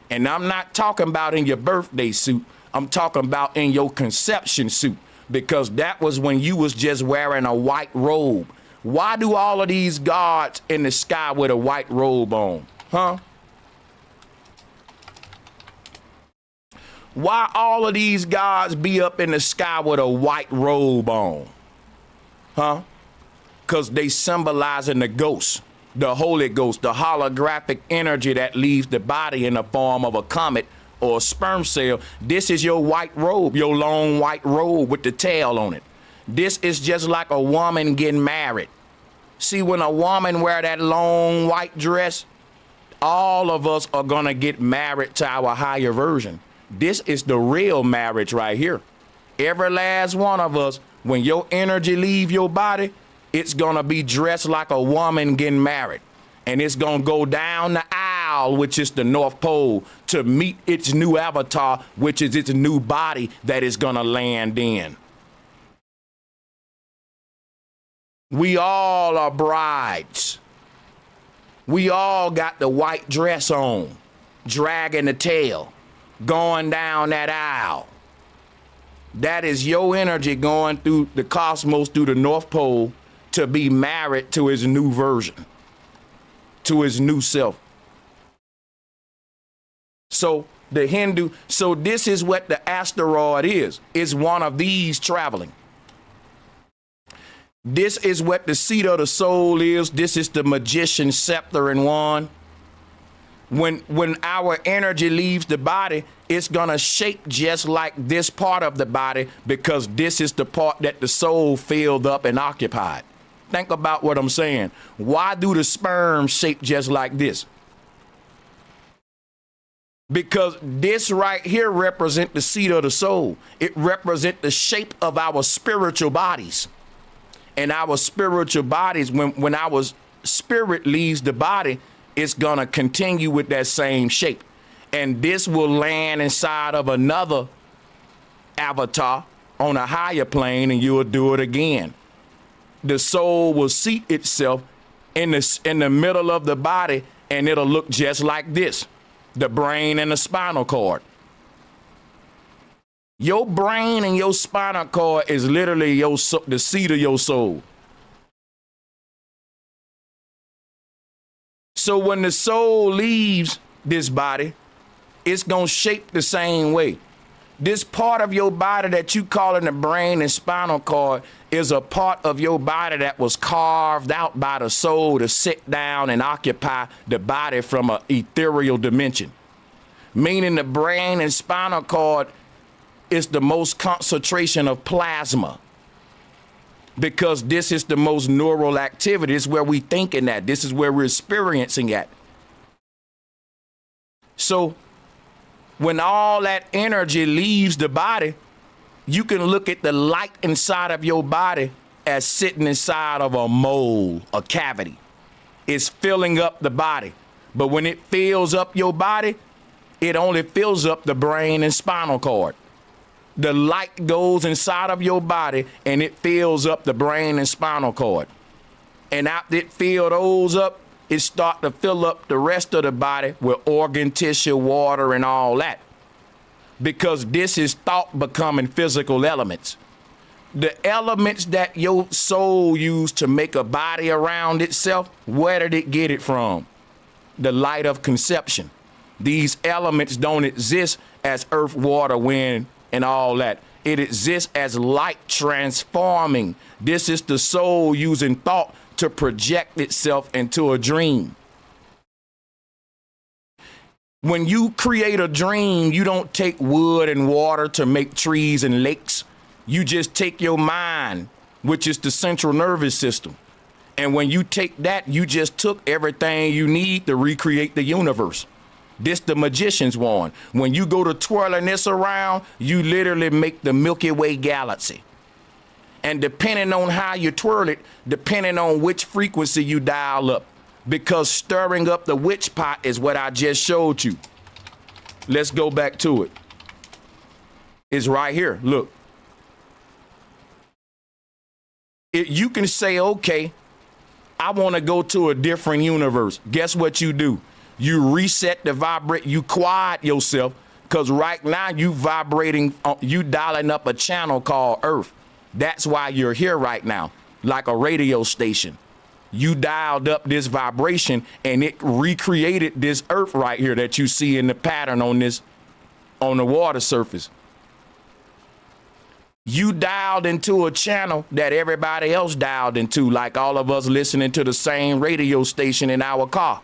And I'm not talking about in your birthday suit. I'm talking about in your conception suit. Because that was when you was just wearing a white robe. Why do all of these gods in the sky with a white robe on? Huh? Why all of these gods be up in the sky with a white robe on? Huh? Because they symbolizing the ghost, the Holy Ghost, the holographic energy that leaves the body in the form of a comet or a sperm cell. This is your white robe, your long white robe with the tail on it. This is just like a woman getting married. See, when a woman wear that long white dress, all of us are gonna get married to our higher version. This is the real marriage right here. Every last one of us, when your energy leave your body, it's gonna be dressed like a woman getting married. And it's gonna go down the aisle, which is the North Pole, to meet its new avatar, which is its new body that it's gonna land in. We all are brides. We all got the white dress on, dragging the tail, going down that aisle. That is your energy going through the cosmos, through the North Pole, to be married to his new version, to his new self. So the Hindu, so this is what the asteroid is. It's one of these traveling. This is what the seat of the soul is. This is the magician's scepter and wand. When our energy leaves the body, it's gonna shape just like this part of the body, because this is the part that the soul filled up and occupied. Think about what I'm saying. Why do the sperm shape just like this? Because this right here represents the seat of the soul. It represents the shape of our spiritual bodies. And our spiritual bodies, when our spirit leaves the body, it's gonna continue with that same shape. And this will land inside of another avatar on a higher plane, and you'll do it again. The soul will seat itself in the middle of the body, and it'll look just like this, the brain and the spinal cord. Your brain and your spinal cord is literally the seat of your soul. So when the soul leaves this body, it's going to shape the same way. This part of your body that you call in the brain and spinal cord is a part of your body that was carved out by the soul to sit down and occupy the body from an ethereal dimension. Meaning the brain and spinal cord is the most concentration of plasma, because this is the most neural activity. This is where we thinking at. This is where we're experiencing at. So when all that energy leaves the body, you can look at the light inside of your body as sitting inside of a mole, a cavity. It's filling up the body. But when it fills up your body, it only fills up the brain and spinal cord. The light goes inside of your body and it fills up the brain and spinal cord. And after it fills those up, it starts to fill up the rest of the body with organ, tissue, water, and all that. Because this is thought becoming physical elements. The elements that your soul used to make a body around itself, where did it get it from? The light of conception. These elements don't exist as earth, water, wind, and all that. It exists as light transforming. This is the soul using thought to project itself into a dream. When you create a dream, you don't take wood and water to make trees and lakes. You just take your mind, which is the central nervous system. And when you take that, you just took everything you need to recreate the universe. This the magician's wand. When you go to twirling this around, you literally make the Milky Way galaxy. And depending on how you twirl it, depending on which frequency you dial up, because stirring up the witch pot is what I just showed you. Let's go back to it. It's right here. Look. You can say, okay, I want to go to a different universe. Guess what you do? You reset the vibrate, you quiet yourself, because right now you vibrating, you dialing up a channel called Earth. That's why you're here right now, like a radio station. You dialed up this vibration and it recreated this Earth right here that you see in the pattern on the water surface. You dialed into a channel that everybody else dialed into, like all of us listening to the same radio station in our car.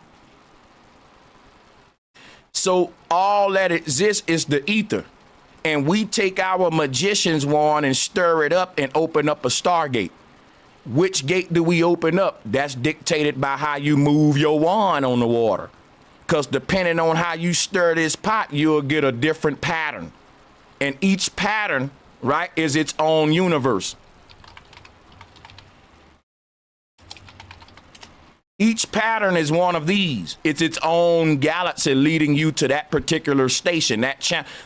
So all that exists is the ether. And we take our magician's wand and stir it up and open up a stargate. Which gate do we open up? That's dictated by how you move your wand on the water. Because depending on how you stir this pot, you'll get a different pattern. And each pattern, right, is its own universe. Each pattern is one of these. It's its own galaxy leading you to that particular station,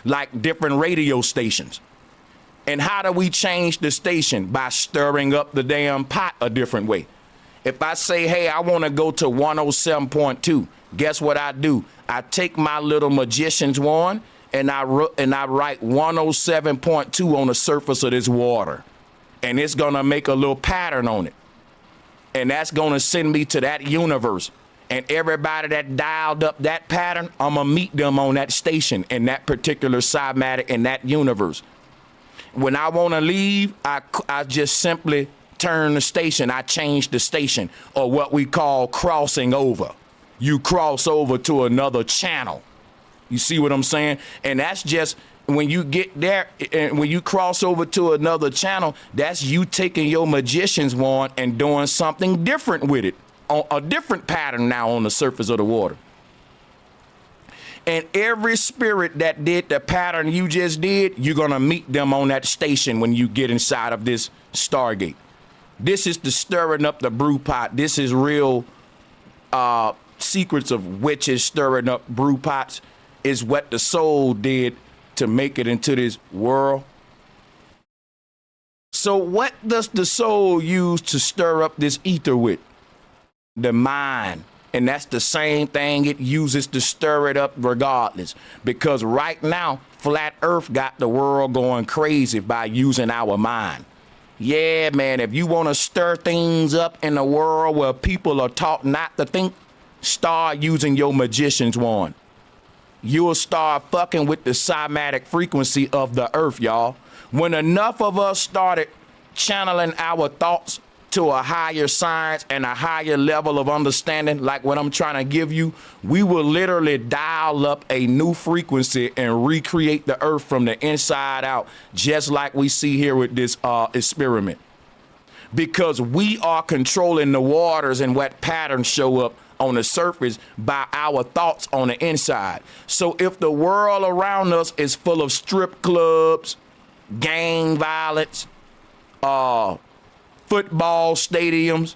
like different radio stations. And how do we change the station? By stirring up the damn pot a different way. If I say, hey, I want to go to 107.2, guess what I do? I take my little magician's wand and I write 107.2 on the surface of this water. And it's going to make a little pattern on it. And that's going to send me to that universe. And everybody that dialed up that pattern, I'm going to meet them on that station in that particular cymatic in that universe. When I want to leave, I just simply turn the station. I change the station, or what we call crossing over. You cross over to another channel. You see what I'm saying? And that's just when you get there, and when you cross over to another channel, that's you taking your magician's wand and doing something different with it, on a different pattern now on the surface of the water. And every spirit that did the pattern you just did, you're going to meet them on that station when you get inside of this Stargate. This is the stirring up the brew pot. This is real secrets of witches stirring up brew pots, is what the soul did to make it into this world. So what does the soul use to stir up this ether with? The mind. And that's the same thing it uses to stir it up regardless. Because right now, Flat Earth got the world going crazy by using our mind. Yeah, man, if you want to stir things up in a world where people are taught not to think, start using your magician's wand. You'll start fucking with the cymatic frequency of the Earth, y'all. When enough of us started channeling our thoughts to a higher science and a higher level of understanding, like what I'm trying to give you, we will literally dial up a new frequency and recreate the Earth from the inside out, just like we see here with this experiment. Because we are controlling the waters and what patterns show up on the surface by our thoughts on the inside. So if the world around us is full of strip clubs, gang violence, football stadiums,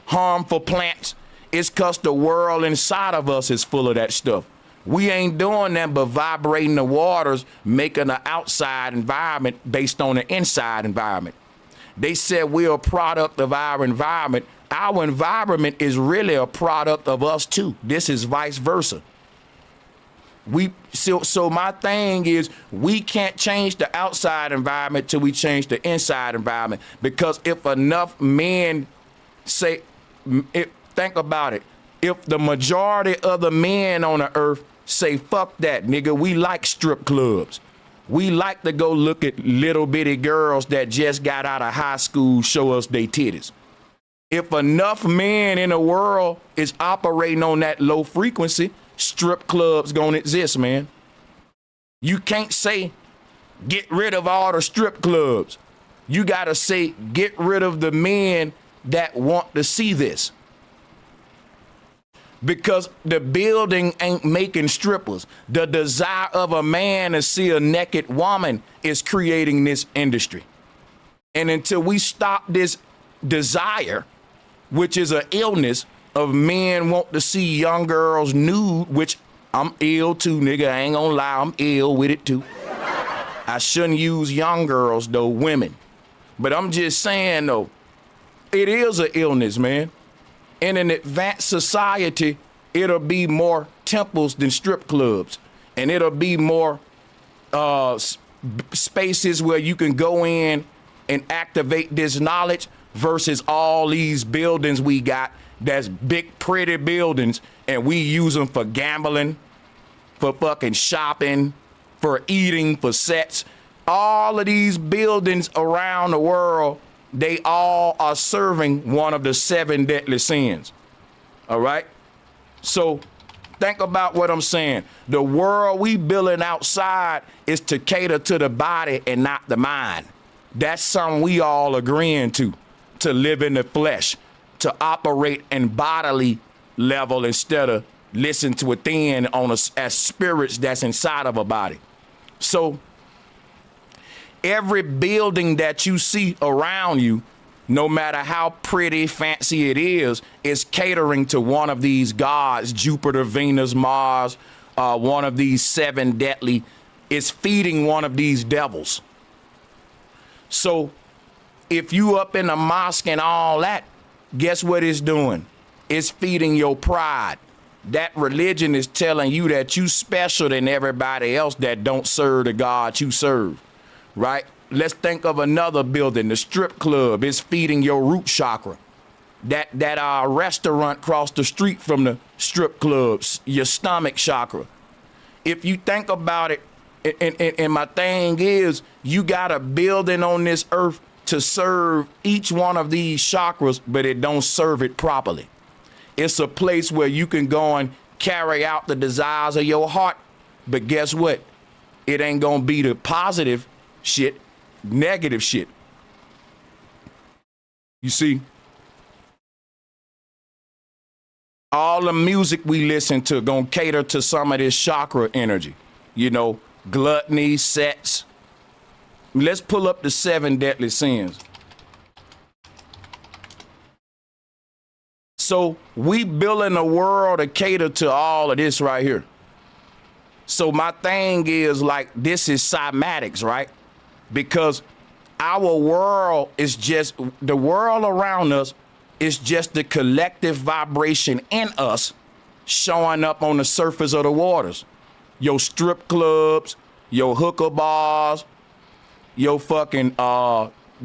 harmful plants, it's because the world inside of us is full of that stuff. We ain't doing that but vibrating the waters, making an outside environment based on the inside environment. They said we're a product of our environment. Our environment is really a product of us too. This is vice versa. So my thing is, we can't change the outside environment till we change the inside environment. Because if enough men say, think about it, if the majority of the men on the earth say, fuck that, nigga, we like strip clubs. We like to go look at little bitty girls that just got out of high school show us their titties. If enough men in the world is operating on that low frequency, strip clubs gonna exist, man. You can't say get rid of all the strip clubs. You gotta say get rid of the men that want to see this. Because the building ain't making strippers. The desire of a man to see a naked woman is creating this industry. And until we stop this desire, which is an illness of men want to see young girls nude, which I'm ill too, nigga. I ain't gonna lie, I'm ill with it too. I shouldn't use young girls though, women. But I'm just saying though, it is an illness, man. In an advanced society, it'll be more temples than strip clubs. And it'll be more spaces where you can go in and activate this knowledge versus all these buildings we got that's big, pretty buildings, and we use them for gambling, for fucking shopping, for eating, for sets. All of these buildings around the world, they all are serving one of the 7 deadly sins. All right? So think about what I'm saying. The world we building outside is to cater to the body and not the mind. That's something we all agreeing to live in the flesh, to operate in bodily level instead of listen to within on us as spirits that's inside of a body. So every building that you see around you, no matter how pretty, fancy it is catering to one of these gods, Jupiter, Venus, Mars, one of these 7 deadly, is feeding one of these devils. So if you up in the mosque and all that, guess what it's doing? It's feeding your pride. That religion is telling you that you special than everybody else that don't serve the God you serve, right? Let's think of another building, the strip club. It's feeding your root chakra. That restaurant across the street from the strip clubs, your stomach chakra. If you think about it, and my thing is, you got a building on this earth to serve each one of these chakras, but it don't serve it properly. It's a place where you can go and carry out the desires of your heart, but guess what? It ain't gonna be the positive shit, negative shit. You see, all the music we listen to gonna cater to some of this chakra energy. You know, gluttony, sex. Let's pull up the 7 deadly sins. So we building a world to cater to all of this right here. So my thing is like, this is cymatics, right? Because our world is just, the world around us is just the collective vibration in us showing up on the surface of the waters. Your strip clubs, your hookah bars, your fucking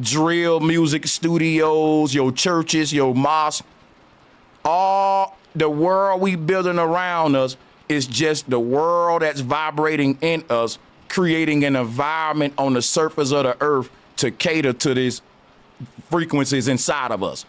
drill music studios, your churches, your mosques. All the world we building around us is just the world that's vibrating in us, creating an environment on the surface of the earth to cater to these frequencies inside of us.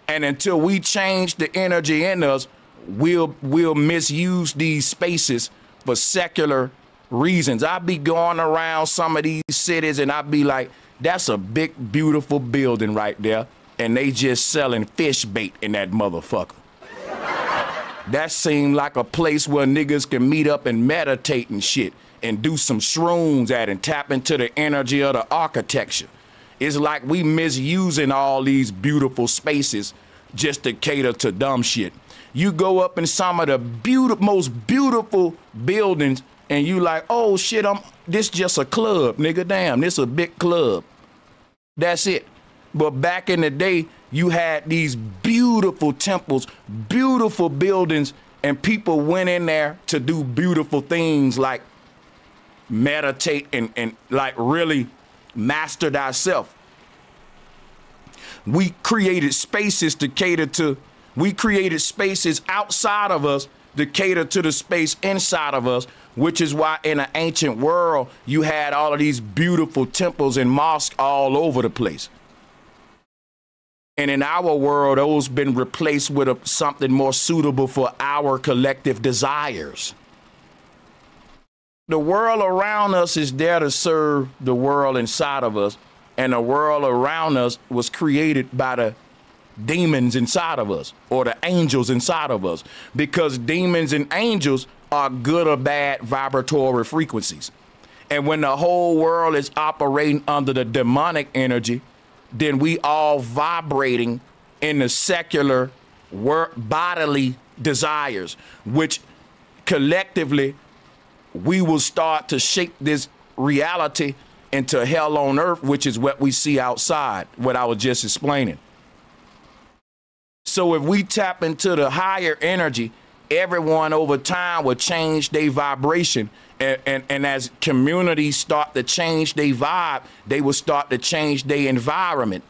And until we change the energy in us, we'll misuse these spaces for secular reasons. I be going around some of these cities and I be like, that's a big, beautiful building right there. And they just selling fish bait in that motherfucker. That seemed like a place where niggas can meet up and meditate and shit and do some shrooms at and tap into the energy of the architecture. It's like we misusing all these beautiful spaces just to cater to dumb shit. You go up in some of the most beautiful buildings and you like, oh shit, this just a club, nigga, damn, this a big club. That's it. But back in the day, you had these beautiful temples, beautiful buildings, and people went in there to do beautiful things like meditate and like really master thyself. We created spaces to cater to, we created spaces outside of us to cater to the space inside of us, which is why in an ancient world, you had all of these beautiful temples and mosques all over the place. And in our world, those been replaced with something more suitable for our collective desires. The world around us is there to serve the world inside of us. And the world around us was created by the demons inside of us, or the angels inside of us, because demons and angels are good or bad vibratory frequencies. And when the whole world is operating under the demonic energy, then we all vibrating in the secular bodily desires, which collectively we will start to shape this reality into hell on earth, which is what we see outside, what I was just explaining. So if we tap into the higher energy, everyone over time will change their vibration. And as communities start to change their vibe, they will start to change their environment.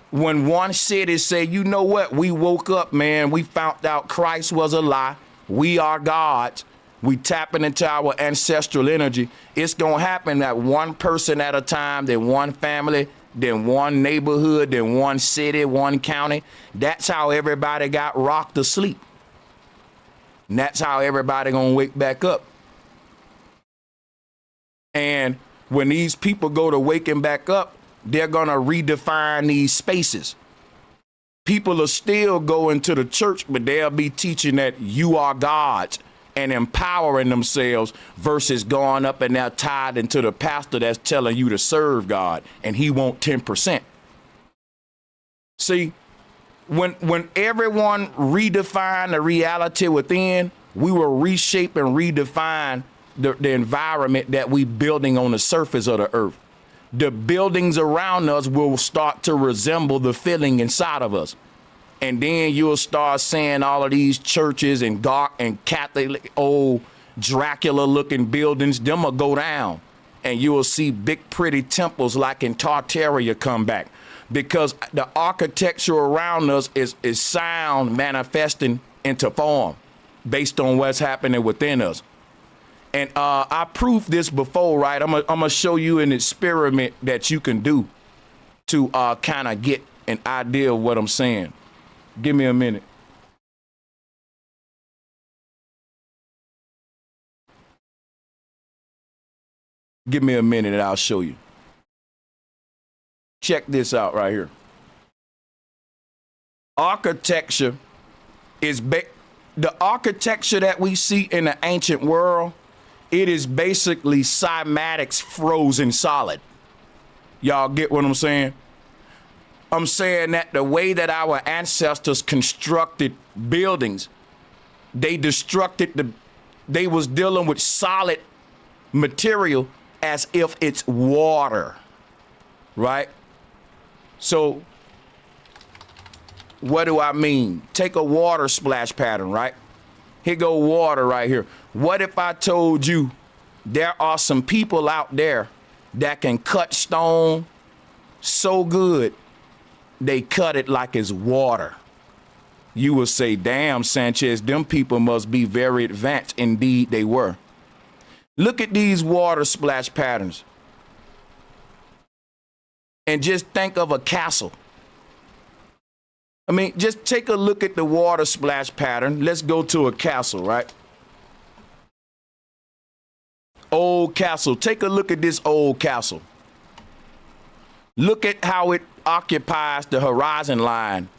When one city say, you know what, we woke up, man, we found out Christ was a lie, we are gods, we tapping into our ancestral energy, it's gonna happen that one person at a time, then one family, then one neighborhood, then one city, one county. That's how everybody got rocked to sleep. And that's how everybody gonna wake back up. And when these people go to waking back up, they're gonna redefine these spaces. People are still going to the church, but they'll be teaching that you are gods and empowering themselves versus going up and they're tied into the pastor that's telling you to serve God and he want 10%. See, when everyone redefine the reality within, we will reshape and redefine the environment that we building on the surface of the earth. The buildings around us will start to resemble the feeling inside of us. And then you'll start seeing all of these churches and Catholic old Dracula looking buildings, them will go down. And you will see big pretty temples like in Tartaria come back. Because the architecture around us is sound manifesting into form based on what's happening within us. And I proved this before, right? I'm gonna show you an experiment that you can do to kind of get an idea of what I'm saying. Give me a minute. Give me a minute and I'll show you. Check this out right here. Architecture is the architecture that we see in the ancient world. It is basically cymatics frozen solid. Y'all get what I'm saying? I'm saying that the way that our ancestors constructed buildings, they was dealing with solid material as if it's water, right? So what do I mean? Take a water splash pattern, right? Here go water right here. What if I told you there are some people out there that can cut stone so good they cut it like it's water? You will say, damn, Sanchez, them people must be very advanced. Indeed, they were. Look at these water splash patterns. And just think of a castle. I mean, just take a look at the water splash pattern. Let's go to a castle, right? Old castle. Take a look at this old castle. Look at how it occupies the horizon line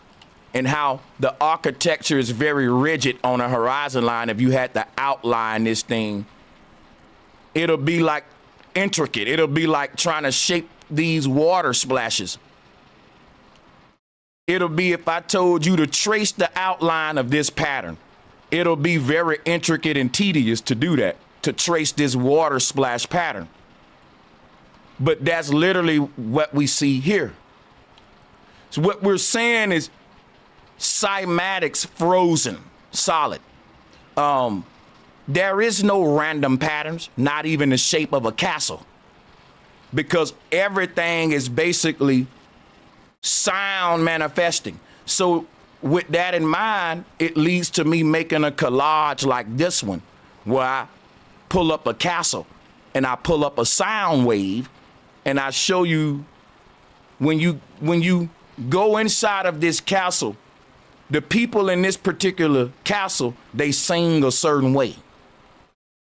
and how the architecture is very rigid on a horizon line. If you had to outline this thing, it'll be like intricate. It'll be like trying to shape these water splashes. It'll be if I told you to trace the outline of this pattern. It'll be very intricate and tedious to do that, to trace this water splash pattern. But that's literally what we see here. So what we're saying is cymatics frozen solid. There is no random patterns, not even the shape of a castle, because everything is basically sound manifesting. So with that in mind, it leads to me making a collage like this one, where I pull up a castle and I pull up a sound wave and I show you when you go inside of this castle, the people in this particular castle, they sing a certain way.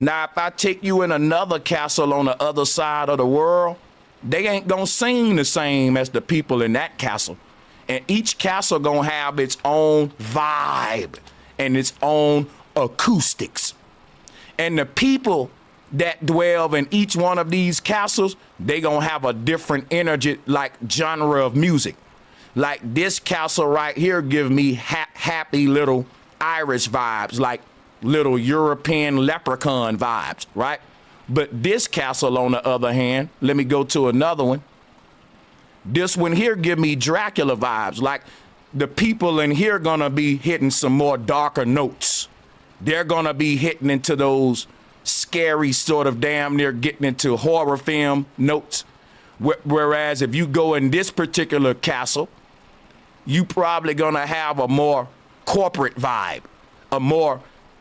Now, if I take you in another castle on the other side of the world, they ain't gonna sing the same as the people in that castle. And each castle gonna have its own vibe and its own acoustics. And the people that dwell in each one of these castles, they gonna have a different energy, like genre of music. Like this castle right here give me happy little Irish vibes, like little European leprechaun vibes, right? But this castle, on the other hand, let me go to another one. This one here give me Dracula vibes, like the people in here gonna be hitting some more darker notes. They're gonna be hitting into those scary sort of damn near getting into horror film notes. Whereas if you go in this particular castle, you probably gonna have a more corporate vibe,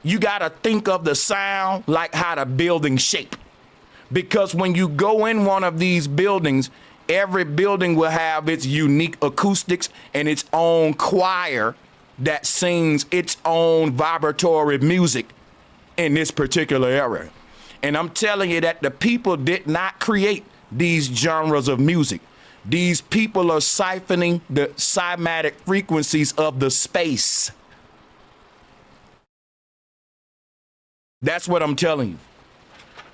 you gotta think of the sound like how the building shape. Because when you go in one of these buildings, every building will have its unique acoustics and its own choir that sings its own vibratory music in this particular area. And I'm telling you that the people did not create these genres of music. These people are siphoning the cymatic frequencies of the space. That's what I'm telling you.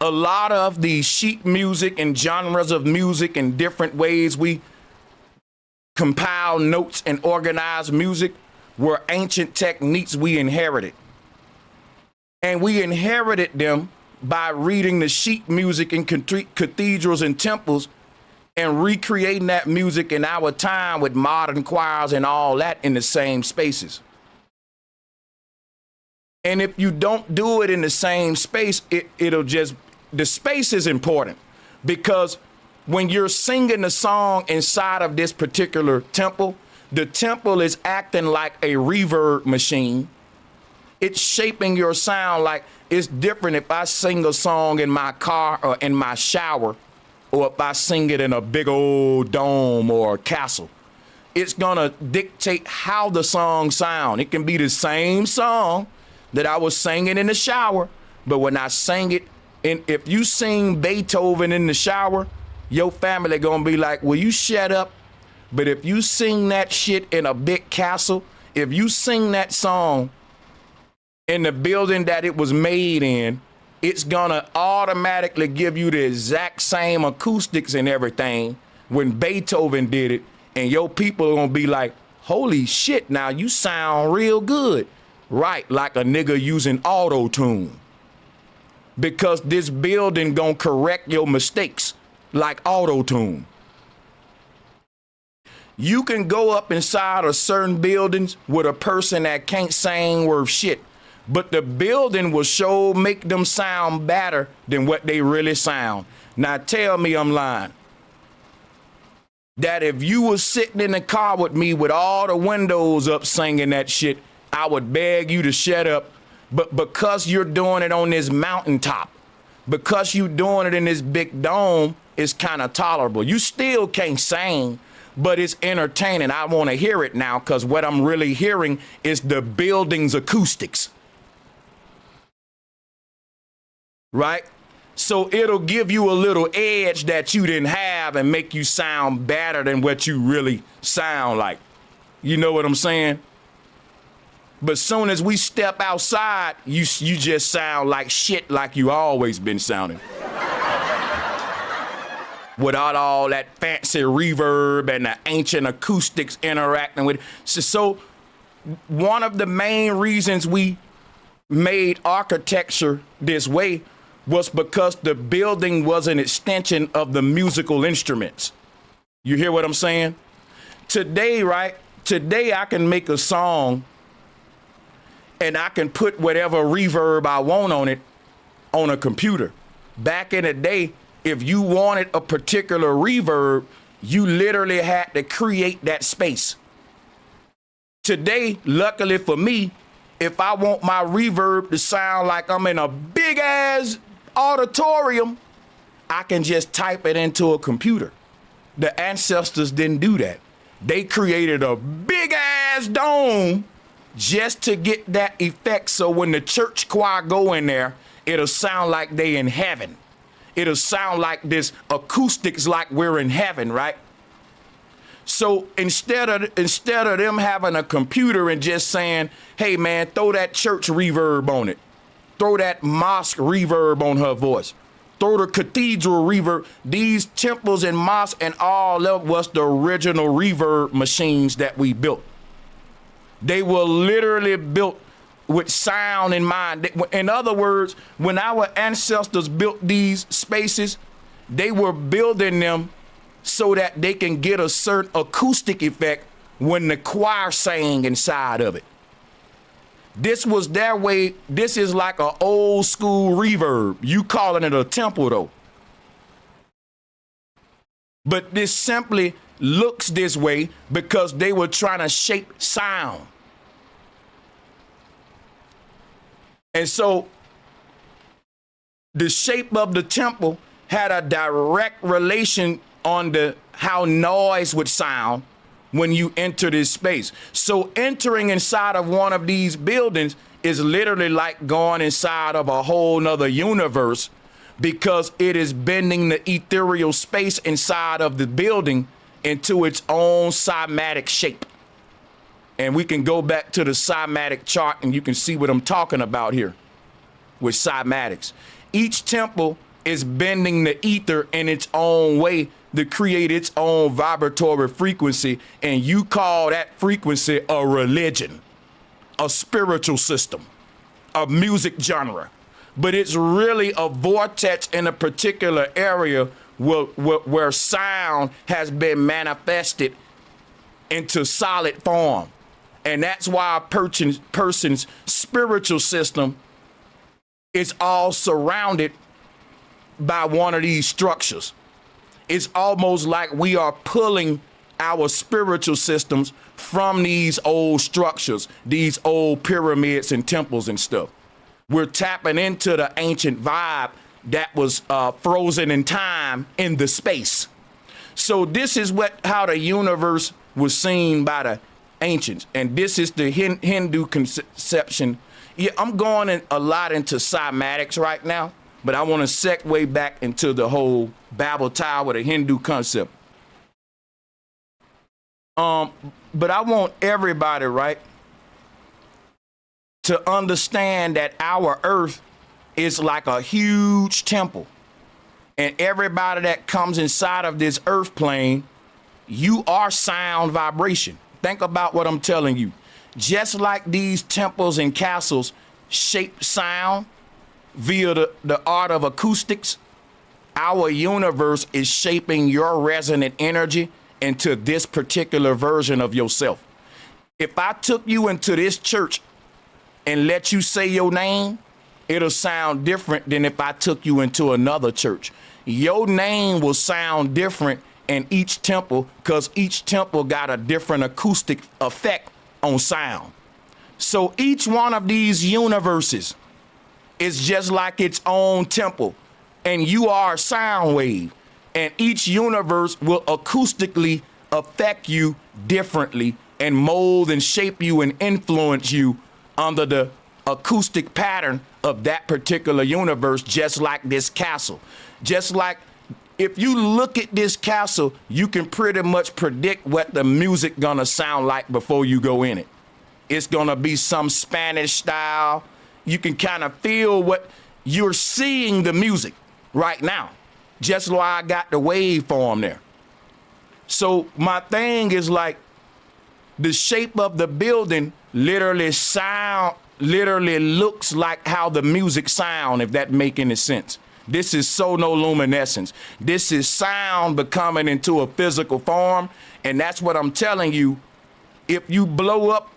A lot of the sheet music and genres of music and different ways we compile notes and organize music were ancient techniques we inherited. And we inherited them by reading the sheet music in cathedrals and temples and recreating that music in our time with modern choirs and all that in the same spaces. And if you don't do it in the same space, the space is important, because when you're singing the song inside of this particular temple, the temple is acting like a reverb machine. It's shaping your sound. Like, it's different if I sing a song in my car or in my shower, or if I sing it in a big old dome or a castle. It's gonna dictate how the song sound. It can be the same song that I was singing in the shower, but when I sing it, and if you sing Beethoven in the shower, your family gonna be like, will you shut up? But if you sing that shit in a big castle, if you sing that song in the building that it was made in, it's gonna automatically give you the exact same acoustics and everything when Beethoven did it, and your people are gonna be like, holy shit, now you sound real good. Right, like a nigga using auto-tune. Because this building gonna correct your mistakes like auto-tune. You can go up inside of certain buildings with a person that can't sing worth shit, but the building will sure make them sound better than what they really sound. Now tell me I'm lying. That if you was sitting in the car with me with all the windows up singing that shit, I would beg you to shut up. But because you're doing it on this mountaintop, because you're doing it in this big dome, it's kind of tolerable. You still can't sing, but it's entertaining. I want to hear it now, because what I'm really hearing is the building's acoustics. Right? So it'll give you a little edge that you didn't have and make you sound better than what you really sound like. You know what I'm saying? But soon as we step outside, you just sound like shit, like you always been sounding. Without all that fancy reverb and the ancient acoustics interacting with it. So one of the main reasons we made architecture this way was because the building was an extension of the musical instruments. You hear what I'm saying? Today, right? Today I can make a song and I can put whatever reverb I want on it on a computer. Back in the day, if you wanted a particular reverb, you literally had to create that space. Today, luckily for me, if I want my reverb to sound like I'm in a big ass auditorium, I can just type it into a computer. The ancestors didn't do that. They created a big ass dome just to get that effect. So when the church choir go in there, it'll sound like they in heaven. It'll sound like this acoustics like we're in heaven, right? So instead of them having a computer and just saying, hey man, throw that church reverb on it. Throw that mosque reverb on her voice. Throw the cathedral reverb. These temples and mosques and all of was the original reverb machines that we built. They were literally built with sound in mind. In other words, when our ancestors built these spaces, they were building them so that they can get a certain acoustic effect when the choir sang inside of it. This was their way. This is like an old school reverb. You calling it a temple though. But this simply looks this way because they were trying to shape sound. And so the shape of the temple had a direct relation on how noise would sound when you enter this space. So entering inside of one of these buildings is literally like going inside of a whole nother universe, because it is bending the ethereal space inside of the building into its own cymatic shape. And we can go back to the cymatic chart and you can see what I'm talking about here with cymatics. Each temple is bending the ether in its own way to create its own vibratory frequency, and you call that frequency a religion, a spiritual system, a music genre. But it's really a vortex in a particular area where sound has been manifested into solid form. And that's why a person's spiritual system is all surrounded by one of these structures. It's almost like we are pulling our spiritual systems from these old structures, these old pyramids and temples and stuff. We're tapping into the ancient vibe that was frozen in time in the space. So this is how the universe was seen by the ancients. And this is the Hindu conception. Yeah, I'm going a lot into cymatics right now, but I want to segue back into the whole Babel Tower, the Hindu concept. But I want everybody, right, to understand that our earth is like a huge temple. And everybody that comes inside of this earth plane, you are sound vibration. Think about what I'm telling you. Just like these temples and castles shape sound via the art of acoustics, our universe is shaping your resonant energy into this particular version of yourself. If I took you into this church and let you say your name, it'll sound different than if I took you into another church. Your name will sound different in each temple because each temple got a different acoustic effect on sound. So each one of these universes is just like its own temple, and you are a sound wave, and each universe will acoustically affect you differently and mold and shape you and influence you under the acoustic pattern of that particular universe, just like this castle. Just like if you look at this castle, you can pretty much predict what the music gonna sound like before you go in it. It's gonna be some Spanish style. You can kind of feel what you're seeing the music right now, just like I got the waveform there. So my thing is like the shape of the building literally looks like how the music sound, if that make any sense. This is sonoluminescence. This is sound becoming into a physical form. And that's what I'm telling you. If you blow up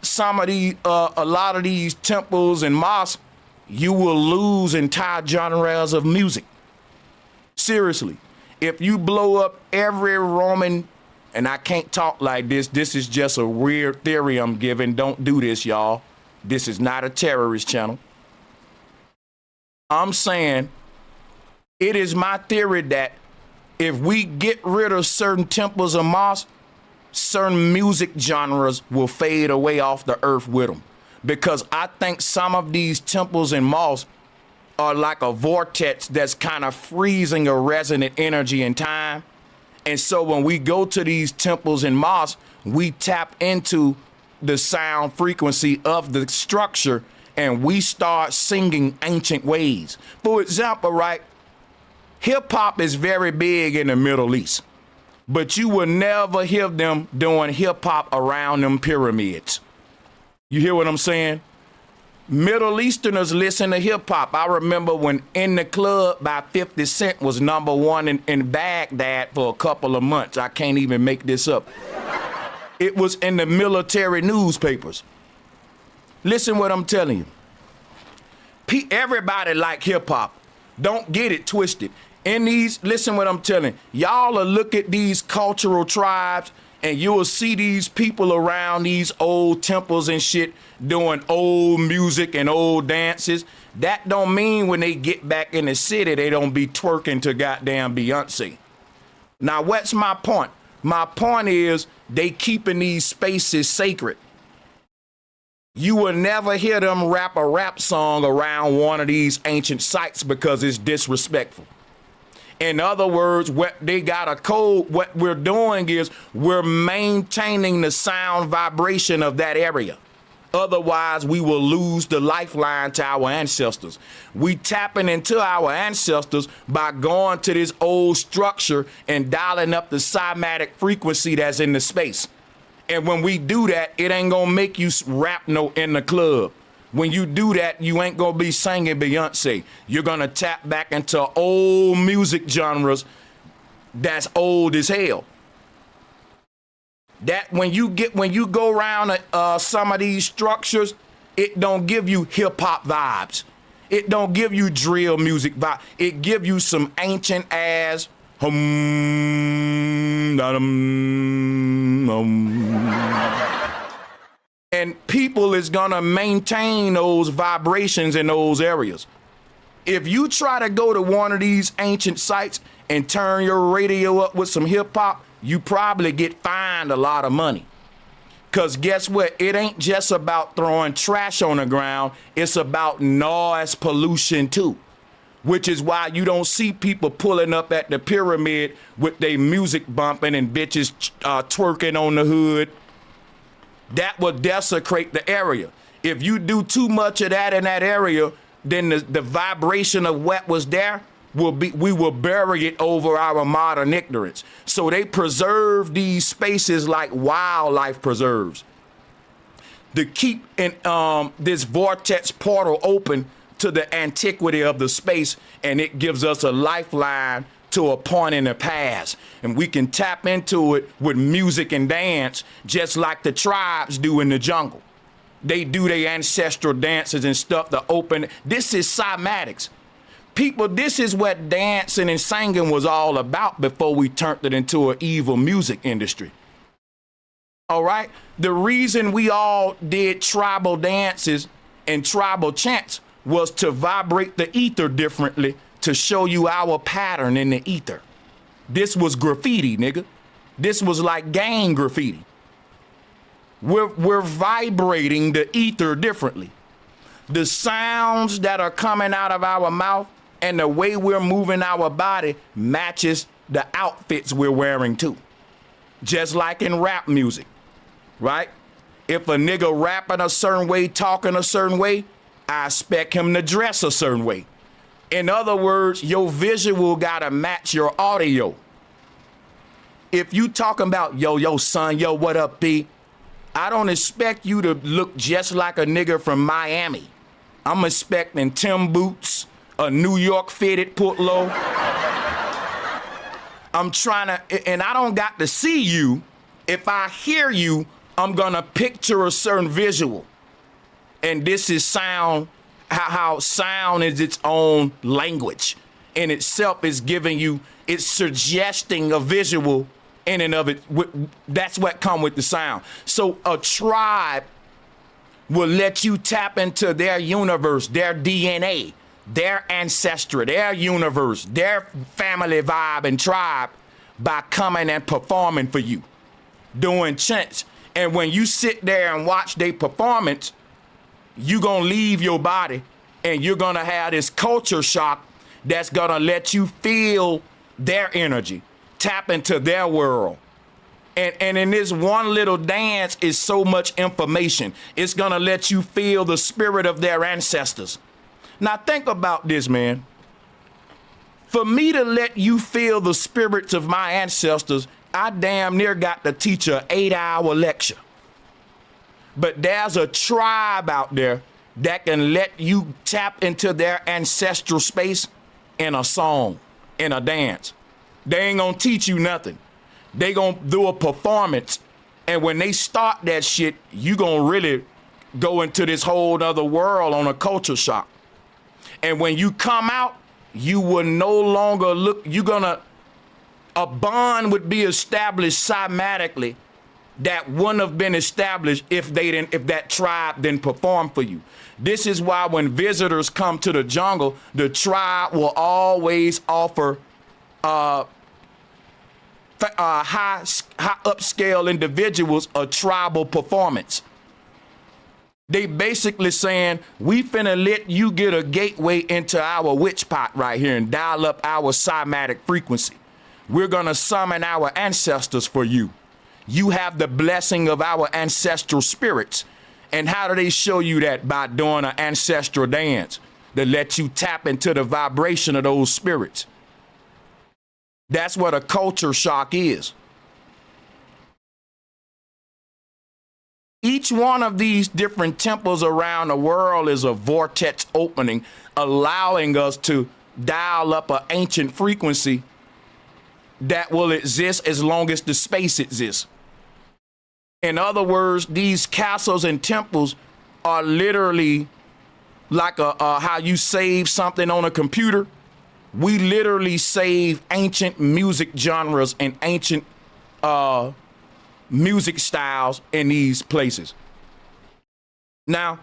some of these, a lot of these temples and mosques, you will lose entire genres of music. Seriously. If you blow up every Roman, and I can't talk like this, this is just a weird theory I'm giving. Don't do this, y'all. This is not a terrorist channel. I'm saying it is my theory that if we get rid of certain temples and mosques, certain music genres will fade away off the earth with them. Because I think some of these temples and mosques are like a vortex that's kind of freezing a resonant energy in time. And so when we go to these temples and mosques, we tap into the sound frequency of the structure and we start singing ancient ways. For example, right, hip hop is very big in the Middle East, but you will never hear them doing hip hop around them pyramids. You hear what I'm saying? Middle Easterners listen to hip hop. I remember when In the Club by 50 Cent was #1 in Baghdad for a couple of months. I can't even make this up. It was in the military newspapers. Listen what I'm telling you. Everybody like hip hop. Don't get it twisted. Listen what I'm telling you. Y'all will look at these cultural tribes and you will see these people around these old temples and shit doing old music and old dances. That don't mean when they get back in the city, they don't be twerking to goddamn Beyonce. Now, what's my point? My point is they keeping these spaces sacred. You will never hear them rap a rap song around one of these ancient sites because it's disrespectful. In other words, what they got a code. What we're doing is we're maintaining the sound vibration of that area. Otherwise, we will lose the lifeline to our ancestors. We tapping into our ancestors by going to this old structure and dialing up the cymatic frequency that's in the space. And when we do that, it ain't gonna make you rap no in the club. When you do that, you ain't gonna be singing Beyonce. You're gonna tap back into old music genres that's old as hell. That when you go around some of these structures, it don't give you hip hop vibes. It don't give you drill music vibe. It give you some ancient ass and people is gonna maintain those vibrations in those areas. If you try to go to one of these ancient sites and turn your radio up with some hip hop, you probably get fined a lot of money. Cause guess what? It ain't just about throwing trash on the ground. It's about noise pollution too. Which is why you don't see people pulling up at the pyramid with their music bumping and bitches twerking on the hood. That will desecrate the area. If you do too much of that in that area, then the vibration of what was there we will bury it over our modern ignorance. So they preserve these spaces like wildlife preserves to keep this vortex portal open to the antiquity of the space, and it gives us a lifeline to a point in the past, and we can tap into it with music and dance just like the tribes do in the jungle. They do their ancestral dances and stuff to open. This is cymatics. People, this is what dancing and singing was all about before we turned it into an evil music industry. All right? The reason we all did tribal dances and tribal chants was to vibrate the ether differently, to show you our pattern in the ether. This was graffiti, nigga. This was like gang graffiti. We're vibrating the ether differently. The sounds that are coming out of our mouth and the way we're moving our body matches the outfits we're wearing too. Just like in rap music, right? If a nigga rapping a certain way, talking a certain way, I expect him to dress a certain way. In other words, your visual gotta match your audio. If you talking about, yo, son, yo, what up, B? I don't expect you to look just like a nigga from Miami. I'm expecting Tim boots, a New York fitted putlow. I'm trying to, and I don't got to see you. If I hear you, I'm gonna picture a certain visual. And this is sound, how sound is its own language. In itself is giving you, it's suggesting a visual in and of it. That's what come with the sound. So a tribe will let you tap into their universe, their DNA, their ancestry, their universe, their family vibe and tribe by coming and performing for you. doing chants. And when you sit there and watch their performance, you gonna leave your body and you're gonna have this culture shock that's gonna let you feel their energy, tap into their world. And in this one little dance is so much information. It's gonna let you feel the spirit of their ancestors. Now think about this, man. For me to let you feel the spirits of my ancestors, I damn near got to teach an 8-hour lecture. But there's a tribe out there that can let you tap into their ancestral space in a song, in a dance. They ain't gonna teach you nothing. They gonna do a performance, and when they start that shit, you gonna really go into this whole other world on a culture shock. And when you come out, you will no longer look, a bond would be established cymatically that wouldn't have been established if that tribe didn't perform for you. This is why when visitors come to the jungle, the tribe will always offer high upscale individuals a tribal performance. They basically saying, we finna let you get a gateway into our witch pot right here and dial up our cymatic frequency. We're gonna summon our ancestors for you. You have the blessing of our ancestral spirits. And how do they show you that? By doing an ancestral dance that lets you tap into the vibration of those spirits. That's what a culture shock is. Each one of these different temples around the world is a vortex opening, allowing us to dial up an ancient frequency that will exist as long as the space exists. In other words, these castles and temples are literally like how you save something on a computer. We literally save ancient music genres and ancient music styles in these places. Now,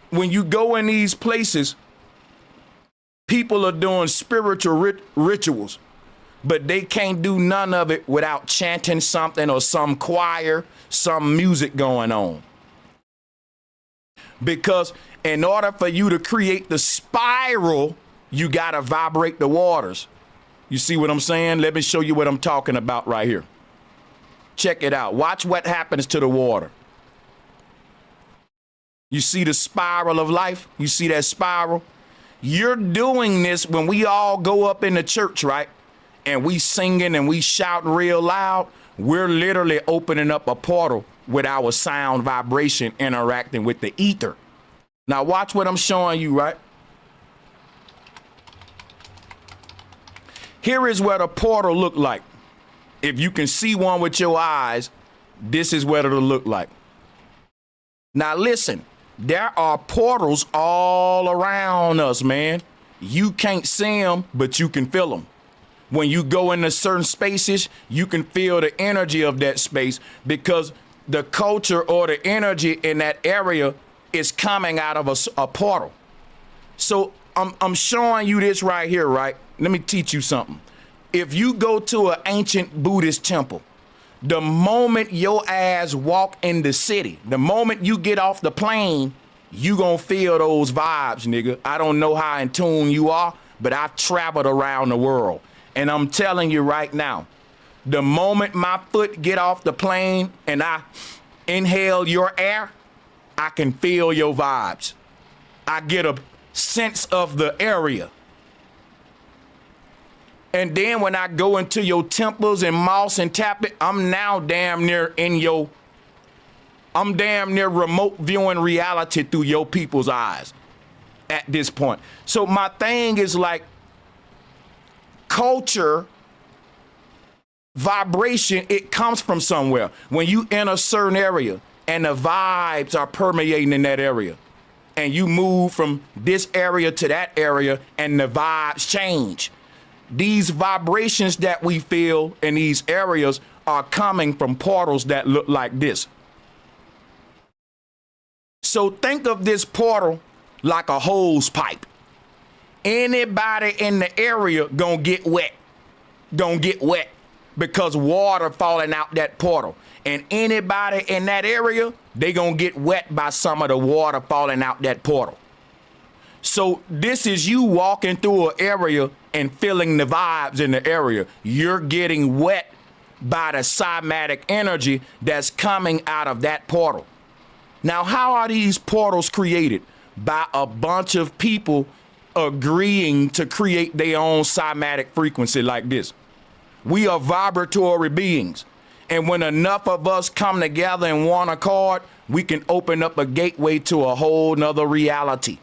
when you go in these places, people are doing spiritual rituals, but they can't do none of it without chanting something or some choir, some music going on. Because in order for you to create the spiral, you gotta vibrate the waters. You see what I'm saying? Let me show you what I'm talking about right here. Check it out. Watch what happens to the water. You see the spiral of life? You see that spiral? You're doing this when we all go up in the church, right? And we singing and we shouting real loud. We're literally opening up a portal with our sound vibration interacting with the ether. Now watch what I'm showing you, right? Here is what a portal look like. If you can see one with your eyes, this is what it'll look like. Now listen, there are portals all around us, man. You can't see them, but you can feel them. When you go into certain spaces, you can feel the energy of that space because the culture or the energy in that area is coming out of a portal. So I'm showing you this right here, right? Let me teach you something. If you go to an ancient Buddhist temple, the moment your ass walk in the city, the moment you get off the plane, you gonna feel those vibes, nigga. I don't know how in tune you are, but I've traveled around the world. And I'm telling you right now, the moment my foot get off the plane and I inhale your air, I can feel your vibes. I get a sense of the area. And then when I go into your temples and mosques and tap it, I'm now damn near remote viewing reality through your people's eyes at this point. So my thing is like culture, vibration, it comes from somewhere. When you in a certain area and the vibes are permeating in that area and you move from this area to that area and the vibes change. These vibrations that we feel in these areas are coming from portals that look like this. So think of this portal like a hose pipe. Anybody in the area gonna get wet. because water falling out that portal. And anybody in that area, they gonna get wet by some of the water falling out that portal. So this is you walking through an area and feeling the vibes in the area. You're getting wet by the cymatic energy that's coming out of that portal. Now, how are these portals created? By a bunch of people agreeing to create their own cymatic frequency like this. We are vibratory beings. And when enough of us come together in one accord, we can open up a gateway to a whole nother reality.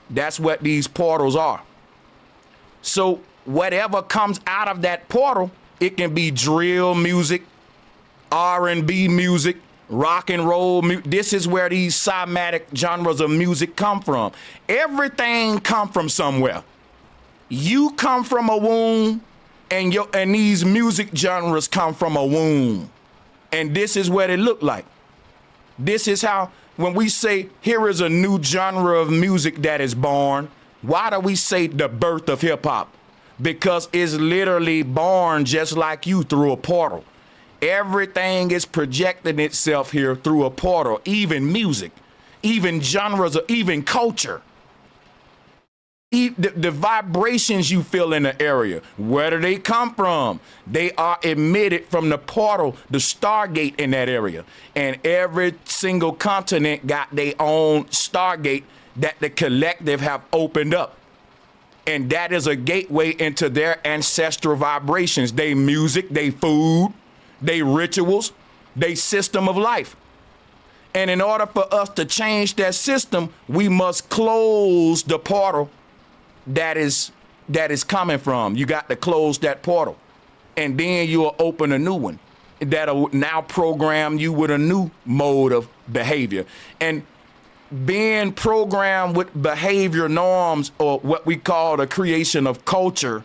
That's what these portals are. So whatever comes out of that portal, it can be drill music, R&B music, rock and roll music. This is where these cymatic genres of music come from. Everything come from somewhere. You come from a womb, and these music genres come from a womb. And this is what it look like. This is how, when we say here is a new genre of music that is born, why do we say the birth of hip hop? Because it's literally born just like you through a portal. Everything is projecting itself here through a portal, even music, even genres, even culture. The vibrations you feel in the area, where do they come from? They are emitted from the portal, the Stargate in that area. And every single continent got their own Stargate that the collective have opened up. And that is a gateway into their ancestral vibrations, they music, they food, they rituals, they system of life. And in order for us to change that system, we must close the portal that is coming from. You got to close that portal, and then you'll open a new one that'll now program you with a new mode of behavior. And being programmed with behavior norms, or what we call the creation of culture,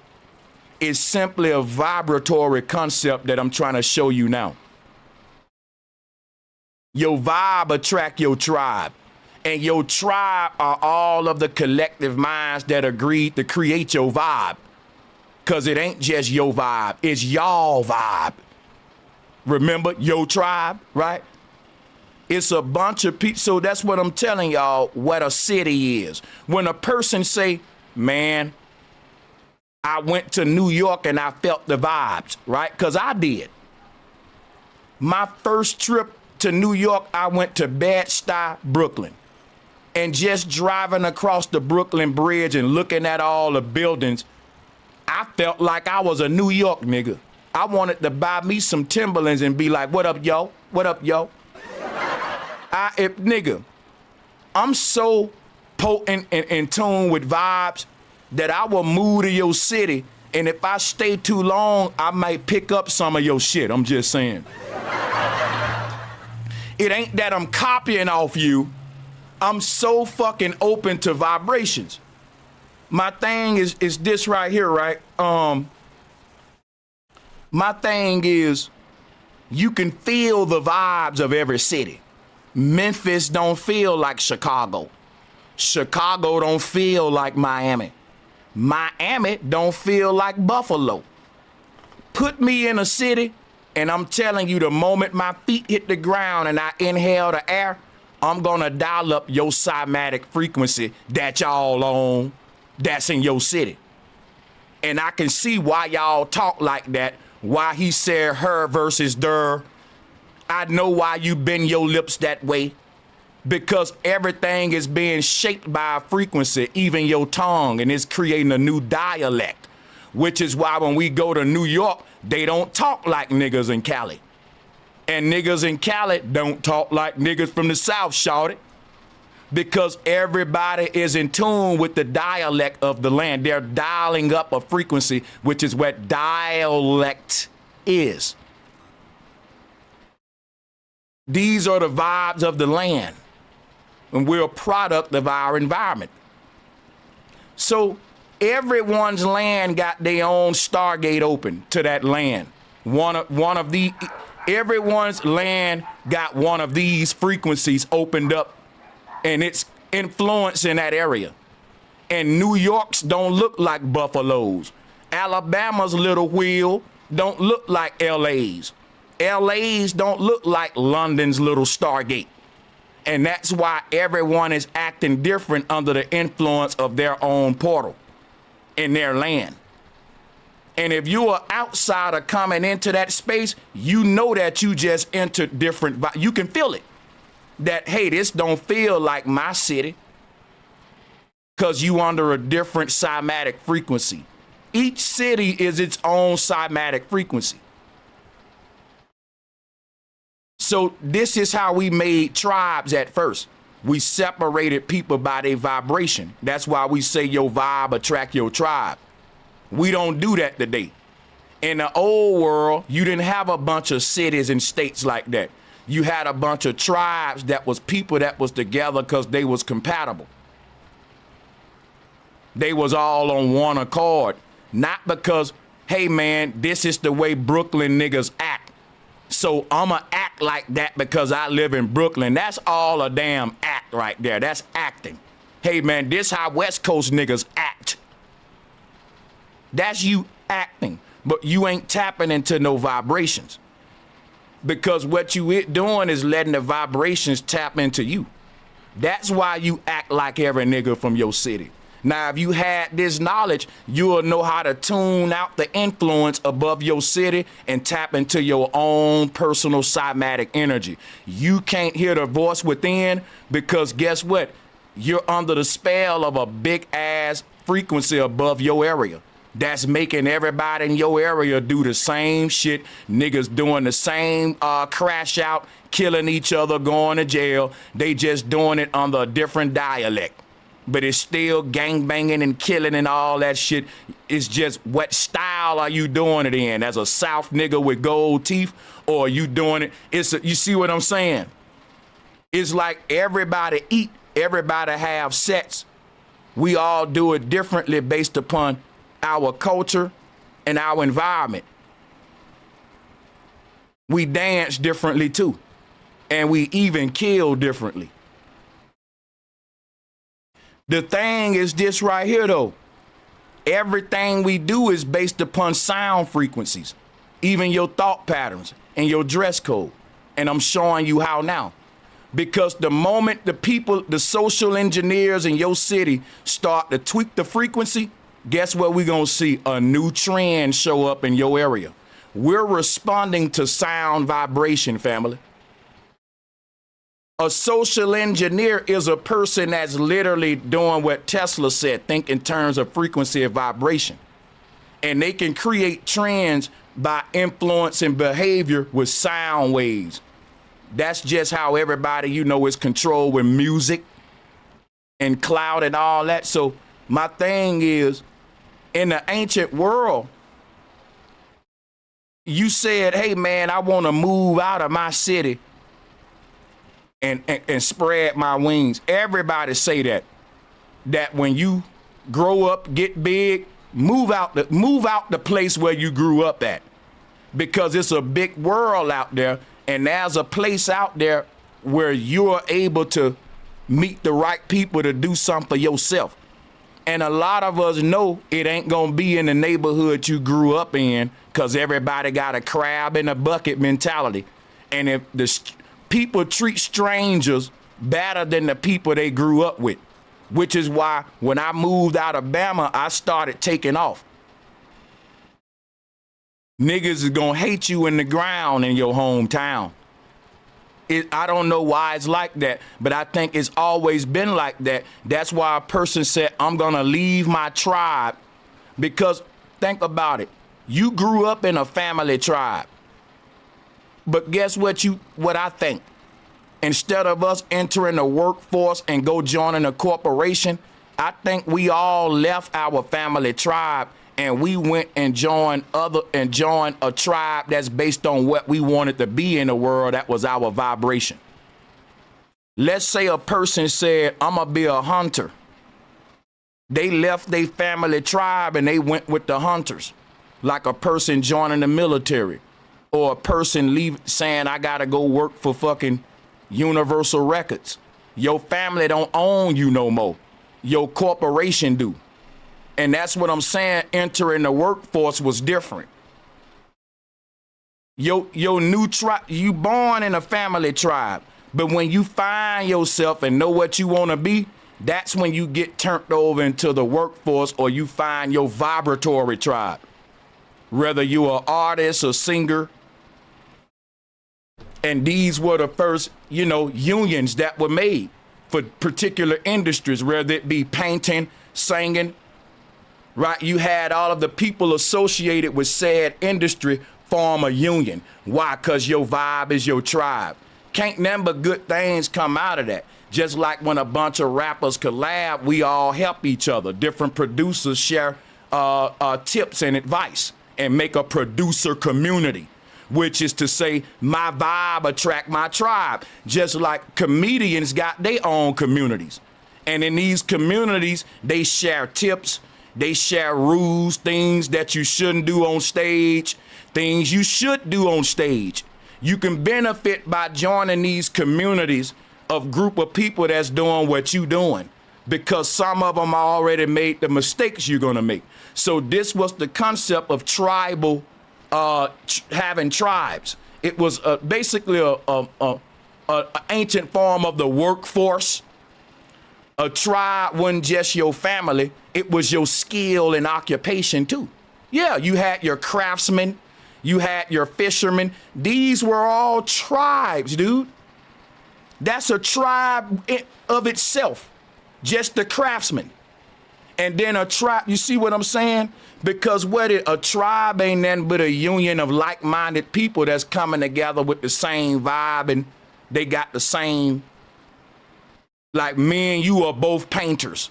is simply a vibratory concept that I'm trying to show you now. Your vibe attract your tribe. And your tribe are all of the collective minds that agreed to create your vibe. Because it ain't just your vibe, it's y'all vibe. Remember, your tribe, right? It's a bunch of people. So that's what I'm telling y'all what a city is. When a person say, man, I went to New York and I felt the vibes, right? Because I did. My first trip to New York, I went to Bed-Stuy, Brooklyn. And just driving across the Brooklyn Bridge and looking at all the buildings, I felt like I was a New York nigga. I wanted to buy me some Timberlands and be like, what up, yo? What up, yo? Nigga, I'm so potent and in tune with vibes that I will move to your city, and if I stay too long, I might pick up some of your shit. I'm just saying. It ain't that I'm copying off you. I'm so fucking open to vibrations. My thing is this right here, right? My thing is, you can feel the vibes of every city. Memphis don't feel like Chicago. Chicago don't feel like Miami. Miami don't feel like Buffalo. Put me in a city, and I'm telling you, the moment my feet hit the ground and I inhale the air, I'm gonna dial up your cymatic frequency that y'all on, that's in your city. And I can see why y'all talk like that, why he said her versus der. I know why you bend your lips that way, because everything is being shaped by a frequency, even your tongue, and it's creating a new dialect, which is why when we go to New York, they don't talk like niggas in Cali. And niggas in Cali don't talk like niggas from the South, shawty. Because everybody is in tune with the dialect of the land. They're dialing up a frequency, which is what dialect is. These are the vibes of the land. And we're a product of our environment. So everyone's land got their own Stargate open to that land. Everyone's land got one of these frequencies opened up, and it's influencing that area. And New York's don't look like Buffalo's. Alabama's little wheel don't look like LA's. LA's don't look like London's little Stargate. And that's why everyone is acting different under the influence of their own portal in their land. And if you are outsider coming into that space, you know that you just entered different. You can feel it. That, hey, this don't feel like my city. Because you under a different cymatic frequency. Each city is its own cymatic frequency. So this is how we made tribes at first. We separated people by their vibration. That's why we say your vibe attract your tribe. We don't do that today. In the old world, you didn't have a bunch of cities and states like that. You had a bunch of tribes that was people that was together because they was compatible. They was all on one accord. Not because, hey man, this is the way Brooklyn niggas act. So I'ma act like that because I live in Brooklyn. That's all a damn act right there. That's acting. Hey man, this how West Coast niggas act. That's you acting, but you ain't tapping into no vibrations. Because what you doing is letting the vibrations tap into you. That's why you act like every nigga from your city. Now, if you had this knowledge, you'll know how to tune out the influence above your city and tap into your own personal cymatic energy. You can't hear the voice within because guess what? You're under the spell of a big ass frequency above your area. That's making everybody in your area do the same shit. Niggas doing the same crash out, killing each other, going to jail. They just doing it under a different dialect. But it's still gangbanging and killing and all that shit. It's just what style are you doing it in? As a South nigga with gold teeth, or are you doing it? You see what I'm saying? It's like everybody eat, everybody have sex. We all do it differently based upon our culture and our environment. We dance differently too. And we even kill differently. The thing is this right here, though. Everything we do is based upon sound frequencies, even your thought patterns and your dress code. And I'm showing you how now. Because the moment the people, the social engineers in your city start to tweak the frequency, guess what we're going to see? A new trend show up in your area. We're responding to sound vibration, family. A social engineer is a person that's literally doing what Tesla said, think in terms of frequency of vibration. And they can create trends by influencing behavior with sound waves. That's just how everybody, you know, is controlled with music and cloud and all that. So my thing is, in the ancient world, you said, hey man, I want to move out of my city and spread my wings. Everybody say that when you grow up, get big, move out the place where you grew up at, because it's a big world out there, and there's a place out there where you're able to meet the right people to do something for yourself. And a lot of us know it ain't gonna be in the neighborhood you grew up in, because everybody got a crab in a bucket mentality. And if the people treat strangers better than the people they grew up with, which is why when I moved out of Bama, I started taking off. Niggas is gonna hate you in the ground in your hometown. I don't know why it's like that, but I think it's always been like that. That's why a person said, I'm gonna leave my tribe. Because think about it. You grew up in a family tribe. But guess what I think? Instead of us entering the workforce and go joining a corporation, I think we all left our family tribe and we went and joined a tribe that's based on what we wanted to be in the world. That was our vibration. Let's say a person said, I'm gonna be a hunter. They left their family tribe and they went with the hunters, like a person joining the military. Or a person saying, I gotta go work for fucking Universal Records. Your family don't own you no more. Your corporation do. And that's what I'm saying. Entering the workforce was different. Your new tribe, you born in a family tribe. But when you find yourself and know what you want to be, that's when you get turned over into the workforce, or you find your vibratory tribe. Whether you're an artist or singer. And these were the first, unions that were made for particular industries, whether it be painting, singing, right? You had all of the people associated with said industry form a union. Why? Because your vibe is your tribe. Can't nothing but good things come out of that. Just like when a bunch of rappers collab, we all help each other. Different producers share tips and advice and make a producer community, which is to say my vibe attract my tribe. Just like comedians got their own communities. And in these communities, they share tips, they share rules, things that you shouldn't do on stage, things you should do on stage. You can benefit by joining these communities of group of people that's doing what you doing, because some of them already made the mistakes you're gonna make. So this was the concept of tribal, having tribes. It was basically a ancient form of the workforce. A tribe wasn't just your family, it was your skill and occupation too. Yeah, you had your craftsmen, you had your fishermen. These were all tribes, dude. That's a tribe of itself, just the craftsman. And then a tribe, you see what I'm saying? Because a tribe ain't nothing but a union of like-minded people that's coming together with the same vibe, and they got the same, like me and you are both painters.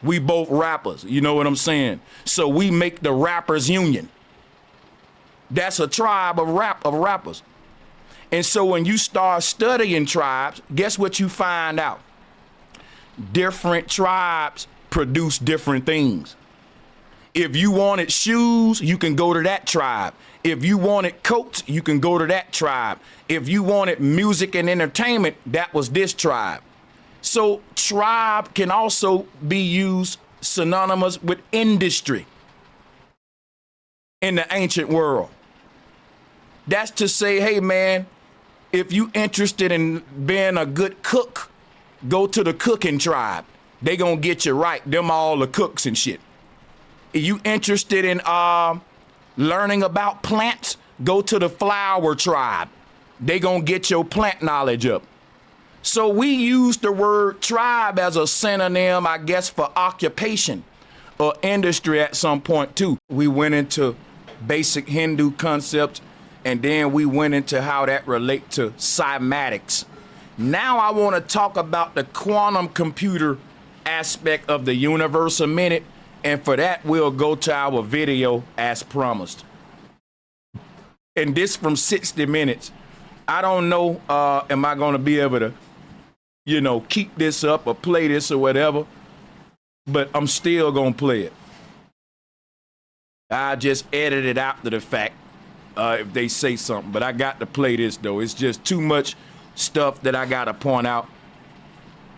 We both rappers, you know what I'm saying? So we make the rappers union. That's a tribe of rappers. And so when you start studying tribes, guess what you find out? Different tribes produce different things. If you wanted shoes, you can go to that tribe. If you wanted coats, you can go to that tribe. If you wanted music and entertainment, that was this tribe. So tribe can also be used synonymous with industry in the ancient world. That's to say, hey man, if you interested in being a good cook, go to the cooking tribe. They gonna get you right. Them all the cooks and shit. If you interested in learning about plants, go to the flower tribe. They gonna get your plant knowledge up. So we use the word tribe as a synonym, I guess, for occupation or industry at some point too. We went into basic Hindu concepts, and then we went into how that relate to cymatics. Now I want to talk about the quantum computer aspect of the universe a minute, and for that we'll go to our video as promised. And this from 60 minutes. I don't know, am I gonna be able to, keep this up or play this or whatever, but I'm still gonna play it. I just edit it after the fact if they say something, but I got to play this though. It's just too much stuff that I gotta point out.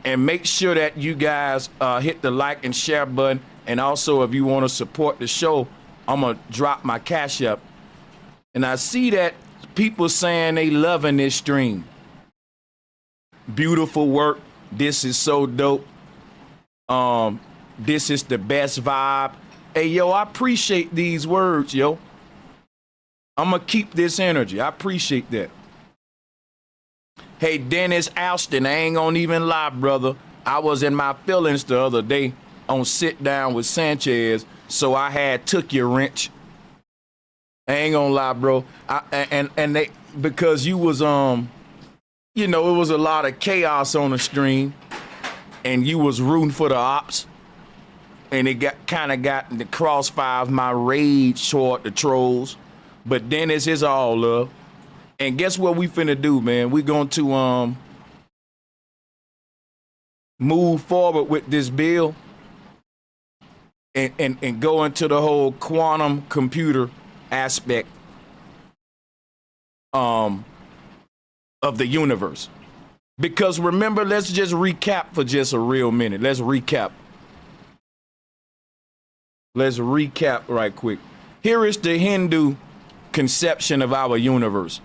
And make sure that you guys hit the like and share button. And also, if you want to support the show, I'm gonna drop my Cash App. And I see that people saying they loving this stream. Beautiful work. This is so dope. This is the best vibe. Hey, yo, I appreciate these words, yo. I'm gonna keep this energy. I appreciate that. Hey, Dennis Alston, I ain't gonna even lie, brother. I was in my feelings the other day on Sit Down with Sanchez, so I had took your wrench. I ain't gonna lie, bro. And they, because you was it was a lot of chaos on the stream, and you was rooting for the ops, and it got in the crossfire of my rage toward the trolls. But Dennis is all love. And guess what we finna do, man? We going to move forward with this bill and go into the whole quantum computer aspect of the universe. Because remember, let's just recap for just a real minute. Let's recap. Let's recap right quick. Here is the Hindu conception of our universe.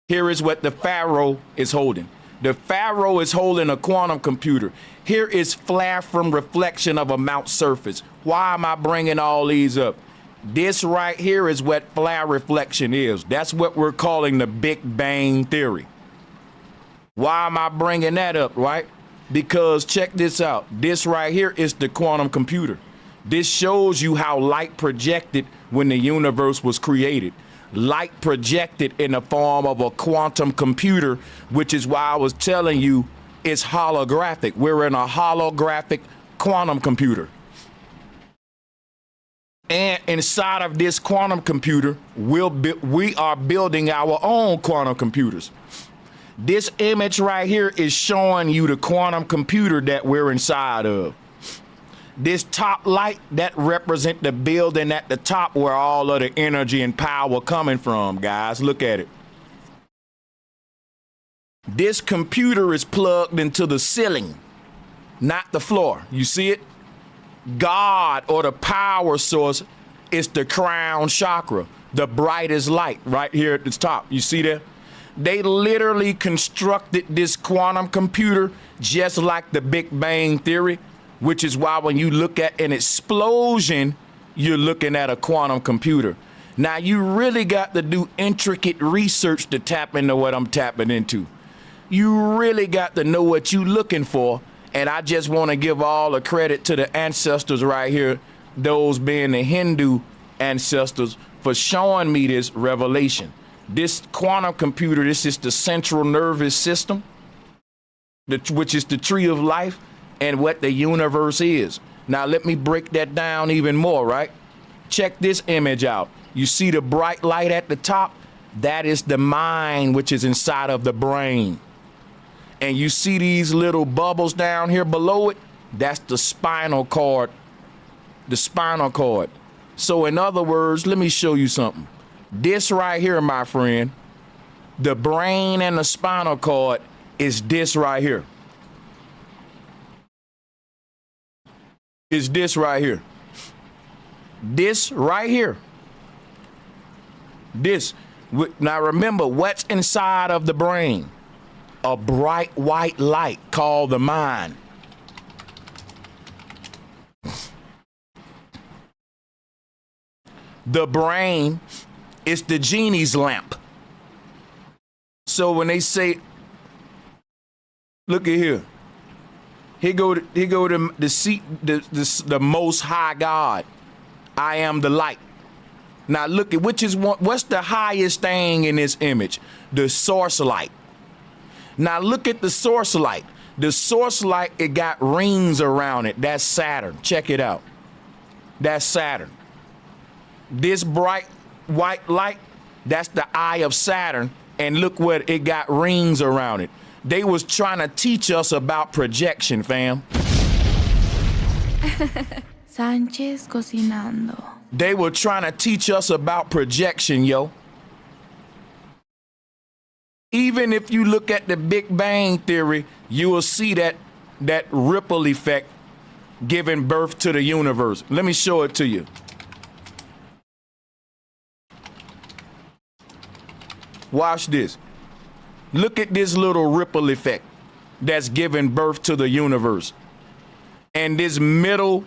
Here is what the Pharaoh is holding. The Pharaoh is holding a quantum computer. Here is flare from reflection of a Mount surface. Why am I bringing all these up? This right here is what flare reflection is. That's what we're calling the Big Bang Theory. Why am I bringing that up, right? Because check this out. This right here is the quantum computer. This shows you how light projected when the universe was created. Light projected in the form of a quantum computer, which is why I was telling you it's holographic. We're in a holographic quantum computer. And inside of this quantum computer, we are building our own quantum computers. This image right here is showing you the quantum computer that we're inside of. This top light, that represent the building at the top where all of the energy and power coming from, guys. Look at it. This computer is plugged into the ceiling, not the floor. You see it? God, or the power source, is the crown chakra, the brightest light right here at the top. You see that? They literally constructed this quantum computer just like the Big Bang Theory, which is why when you look at an explosion, you're looking at a quantum computer. Now, you really got to do intricate research to tap into what I'm tapping into. You really got to know what you're looking for. And I just want to give all the credit to the ancestors right here, those being the Hindu ancestors, for showing me this revelation. This quantum computer, this is the central nervous system, which is the tree of life, and what the universe is. Now, let me break that down even more, right? Check this image out. You see the bright light at the top? That is the mind, which is inside of the brain. And you see these little bubbles down here below it? That's the spinal cord. The spinal cord. So in other words, let me show you something. This right here, my friend, the brain and the spinal cord is this right here. Is this right here. This right here. This. Now remember, what's inside of the brain? A bright white light called the mind. The brain is the genie's lamp. So when they say, look at here. Here go the seat, the Most High God. I am the light. Now look at what's the highest thing in this image? The source light. Now look at the source light. The source light, it got rings around it. That's Saturn. Check it out. That's Saturn. This bright white light, that's the eye of Saturn. And look what it got rings around it. They was trying to teach us about projection, fam. Sanchez cocinando. They were trying to teach us about projection, yo. Even if you look at the Big Bang Theory, you will see that ripple effect giving birth to the universe. Let me show it to you. Watch this. Look at this little ripple effect that's giving birth to the universe. And this middle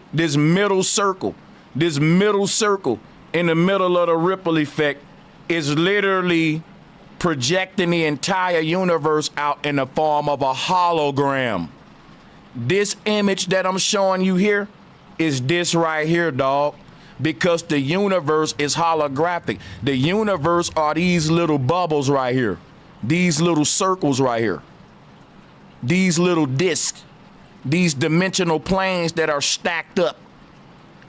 circle in the middle of the ripple effect is literally projecting the entire universe out in the form of a hologram. This image that I'm showing you here is this right here, dog. Because the universe is holographic. The universe are these little bubbles right here. These little circles right here. These little discs. These dimensional planes that are stacked up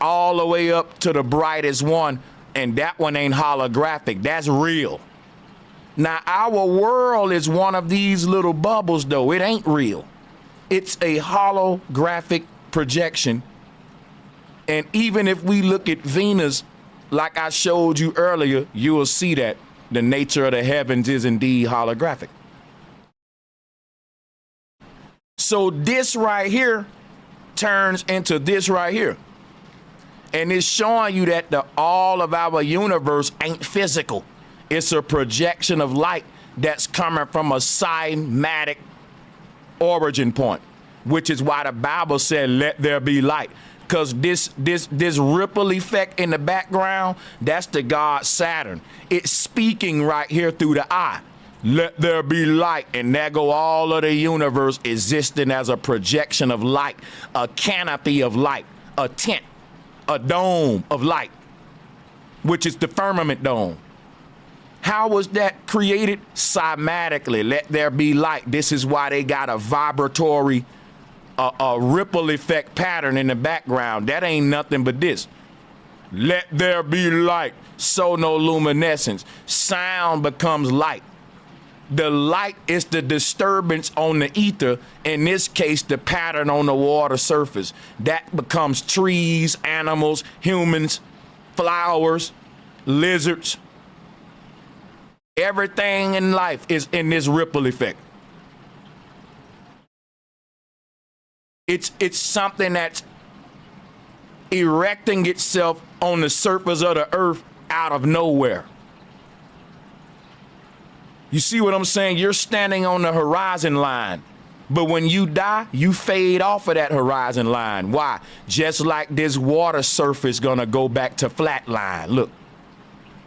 all the way up to the brightest one. And that one ain't holographic. That's real. Now, our world is one of these little bubbles, though. It ain't real. It's a holographic projection. And even if we look at Venus, like I showed you earlier, you will see that the nature of the heavens is indeed holographic. So this right here turns into this right here. And it's showing you that all of our universe ain't physical. It's a projection of light that's coming from a cymatic origin point, which is why the Bible said, let there be light. Because this ripple effect in the background, that's the god Saturn. It's speaking right here through the eye. Let there be light. And there go all of the universe existing as a projection of light, a canopy of light, a tent, a dome of light, which is the firmament dome. How was that created? Cymatically. Let there be light. This is why they got a vibratory, a ripple effect pattern in the background. That ain't nothing but this. Let there be light. Sonoluminescence. Sound becomes light. The light is the disturbance on the ether, in this case, the pattern on the water surface. That becomes trees, animals, humans, flowers, lizards. Everything in life is in this ripple effect. It's something that's erecting itself on the surface of the earth out of nowhere. You see what I'm saying? You're standing on the horizon line, but when you die, you fade off of that horizon line. Why? Just like this water surface gonna go back to flat line. Look,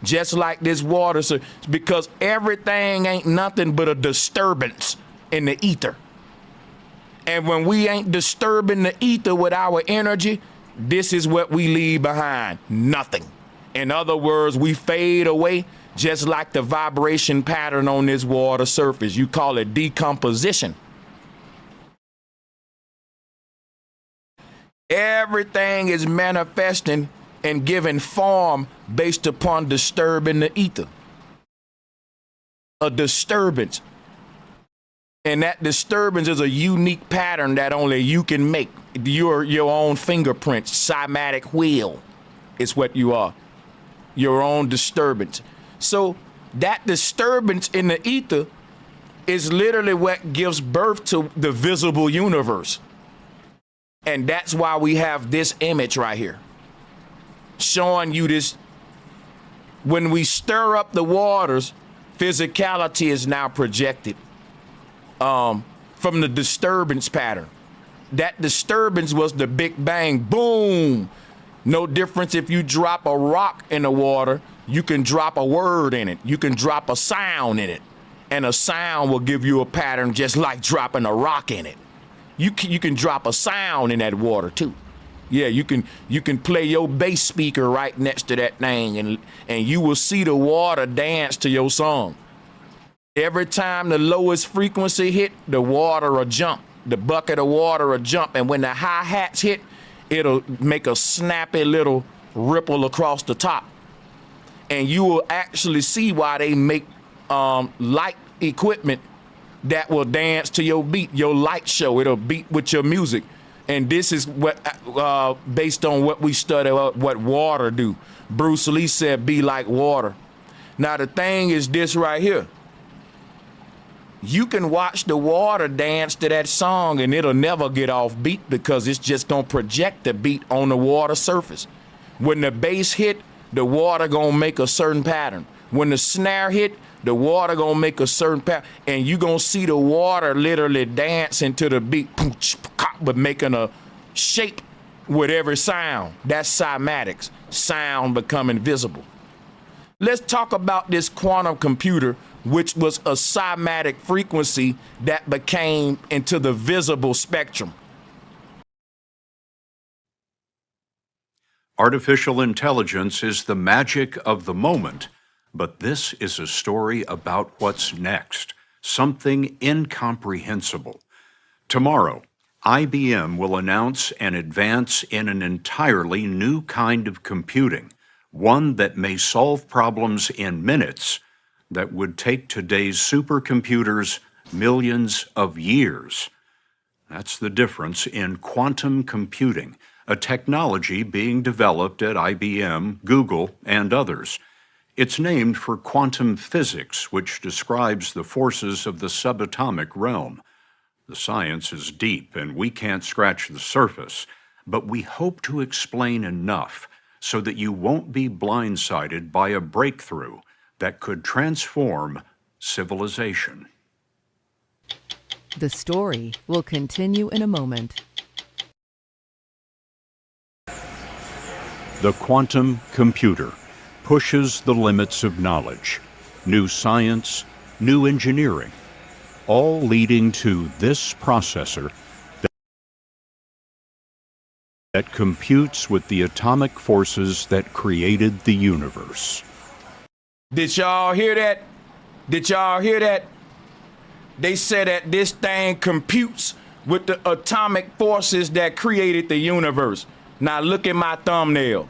just like this water surface, because everything ain't nothing but a disturbance in the ether. And when we ain't disturbing the ether with our energy, this is what we leave behind, nothing. In other words, we fade away just like the vibration pattern on this water surface. You call it decomposition. Everything is manifesting and giving form based upon disturbing the ether. A disturbance. And that disturbance is a unique pattern that only you can make. You're your own fingerprint, cymatic wheel is what you are. Your own disturbance. So that disturbance in the ether is literally what gives birth to the visible universe. And that's why we have this image right here, showing you this. When we stir up the waters, physicality is now projected from the disturbance pattern. That disturbance was the Big Bang, boom. No difference if you drop a rock in the water, you can drop a word in it. You can drop a sound in it. And a sound will give you a pattern just like dropping a rock in it. You can drop a sound in that water too. Yeah, you can play your bass speaker right next to that thing and you will see the water dance to your song. Every time the lowest frequency hit, the water will jump. The bucket of water will jump. And when the hi-hats hit, it'll make a snappy little ripple across the top. And you will actually see why they make light equipment that will dance to your beat, your light show. It'll beat with your music. And this is what, based on what we study, what water do. Bruce Lee said, be like water. Now the thing is this right here. You can watch the water dance to that song and it'll never get off beat because it's just gonna project the beat on the water surface. When the bass hit, the water gonna make a certain pattern. When the snare hit, the water gonna make a certain pattern. And you gonna see the water literally dancing to the beat, but making a shape with every sound. That's cymatics, sound becoming visible. Let's talk about this quantum computer, which was a cymatic frequency that became into the visible spectrum. Artificial intelligence is the magic of the moment, but this is a story about what's next, something incomprehensible. Tomorrow, IBM will announce an advance in an entirely new kind of computing, one that may solve problems in minutes that would take today's supercomputers millions of years. That's the difference in quantum computing, a technology being developed at IBM, Google, and others. It's named for quantum physics, which describes the forces of the subatomic realm. The science is deep, and we can't scratch the surface, but we hope to explain enough so that you won't be blindsided by a breakthrough that could transform civilization. The story will continue in a moment. The quantum computer pushes the limits of knowledge, new science, new engineering, all leading to this processor that computes with the atomic forces that created the universe. Did y'all hear that? Did y'all hear that? They said that this thing computes with the atomic forces that created the universe. Now look at my thumbnail.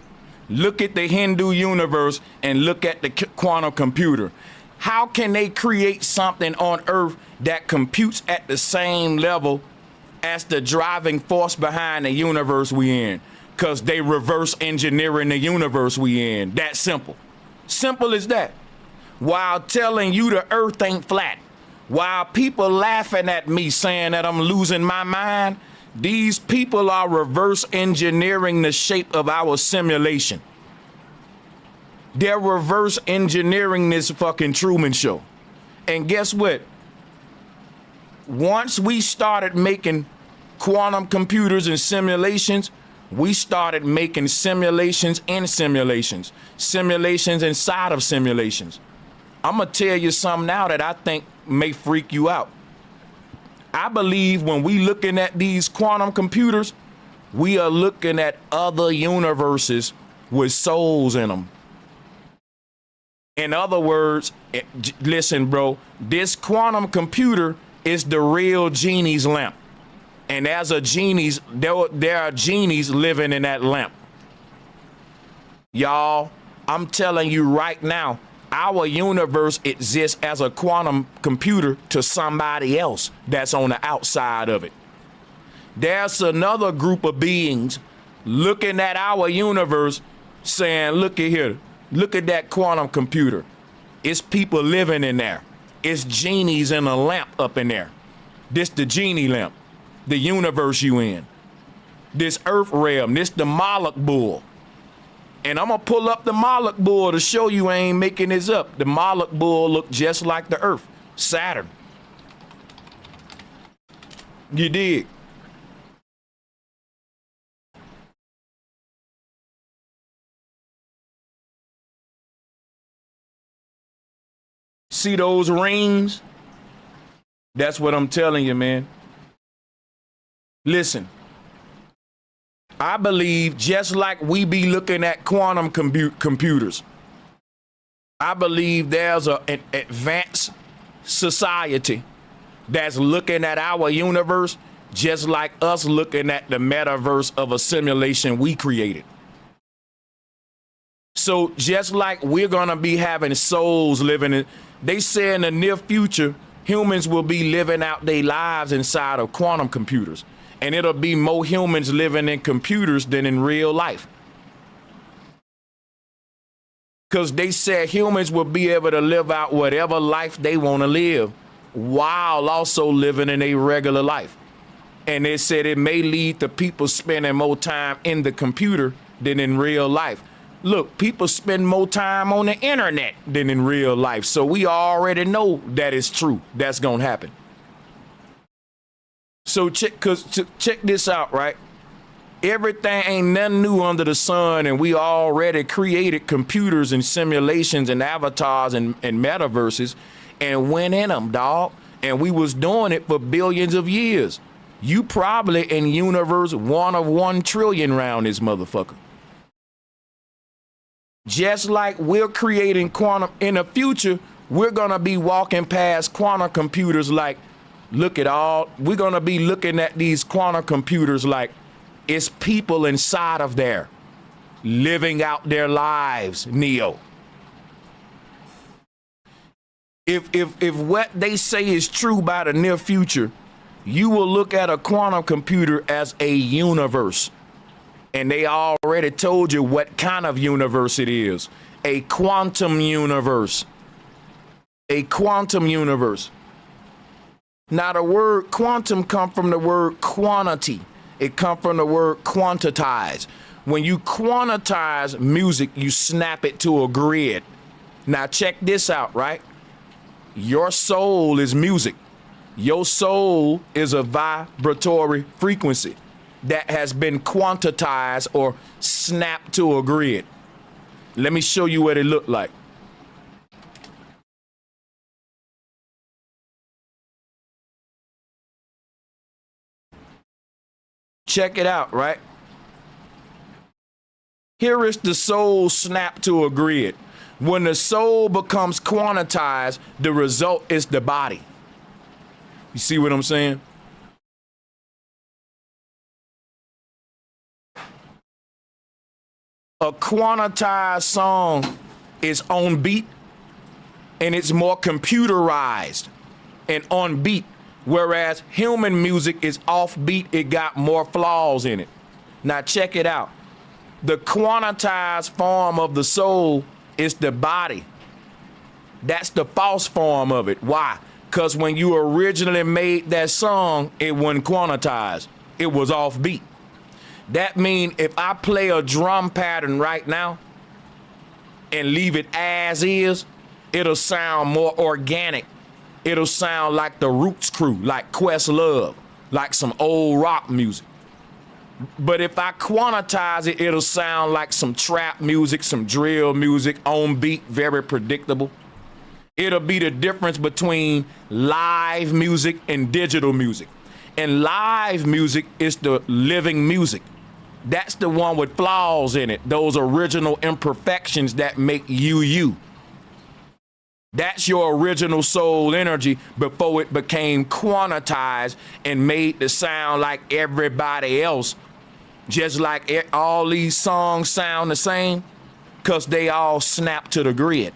Look at the Hindu universe and look at the quantum computer. How can they create something on Earth that computes at the same level as the driving force behind the universe we in? Because they reverse engineering the universe we in. That simple. Simple as that. While telling you the Earth ain't flat. While people laughing at me saying that I'm losing my mind, these people are reverse engineering the shape of our simulation. They're reverse engineering this fucking Truman Show. And guess what? Once we started making quantum computers and simulations, we started making simulations in simulations, simulations inside of simulations. I'm gonna tell you something now that I think may freak you out. I believe when we looking at these quantum computers, we are looking at other universes with souls in them. In other words, listen, bro, this quantum computer is the real genie's lamp. And as a genie's, there are genies living in that lamp. Y'all, I'm telling you right now, our universe exists as a quantum computer to somebody else that's on the outside of it. There's another group of beings looking at our universe saying, look at here, look at that quantum computer. It's people living in there. It's genies in a lamp up in there. This the genie lamp, the universe you in. This earth realm, this the Moloch bull. And I'm gonna pull up the Moloch bull to show you I ain't making this up. The Moloch bull look just like the earth, Saturn. You dig? See those rings? That's what I'm telling you, man. Listen. I believe just like we be looking at quantum computers, I believe there's an advanced society that's looking at our universe just like us looking at the metaverse of a simulation we created. So just like we're gonna be having souls living in, they say in the near future, humans will be living out their lives inside of quantum computers. And it'll be more humans living in computers than in real life. Because they said humans will be able to live out whatever life they want to live while also living in a regular life. And they said it may lead to people spending more time in the computer than in real life. Look, people spend more time on the internet than in real life. So we already know that it's true. That's going to happen. So check this out, right? Everything ain't nothing new under the sun, and we already created computers and simulations and avatars and metaverses and went in them, dog. And we was doing it for billions of years. You probably in universe 1 of 1 trillion round this motherfucker. Just like we're creating quantum, in the future, we're gonna be walking past quantum computers like, look at all, we're gonna be looking at these quantum computers like it's people inside of there living out their lives, Neo. If what they say is true by the near future, you will look at a quantum computer as a universe. And they already told you what kind of universe it is. A quantum universe. A quantum universe. Now the word quantum come from the word quantity. It come from the word quantize. When you quantize music, you snap it to a grid. Now check this out, right? Your soul is music. Your soul is a vibratory frequency that has been quantized or snapped to a grid. Let me show you what it looked like. Check it out, right? Here is the soul snapped to a grid. When the soul becomes quantized, the result is the body. You see what I'm saying? A quantized song is on beat and it's more computerized and on beat, whereas human music is off beat, it got more flaws in it. Now check it out. The quantized form of the soul is the body. That's the false form of it. Why? Because when you originally made that song, it wasn't quantized. It was off beat. That means if I play a drum pattern right now and leave it as is, it'll sound more organic. It'll sound like the Roots crew, like Questlove, like some old rock music. But if I quantize it, it'll sound like some trap music, some drill music, on beat, very predictable. It'll be the difference between live music and digital music. And live music is the living music. That's the one with flaws in it, those original imperfections that make you, you. That's your original soul energy before it became quantized and made to sound like everybody else. Just like all these songs sound the same, because they all snap to the grid.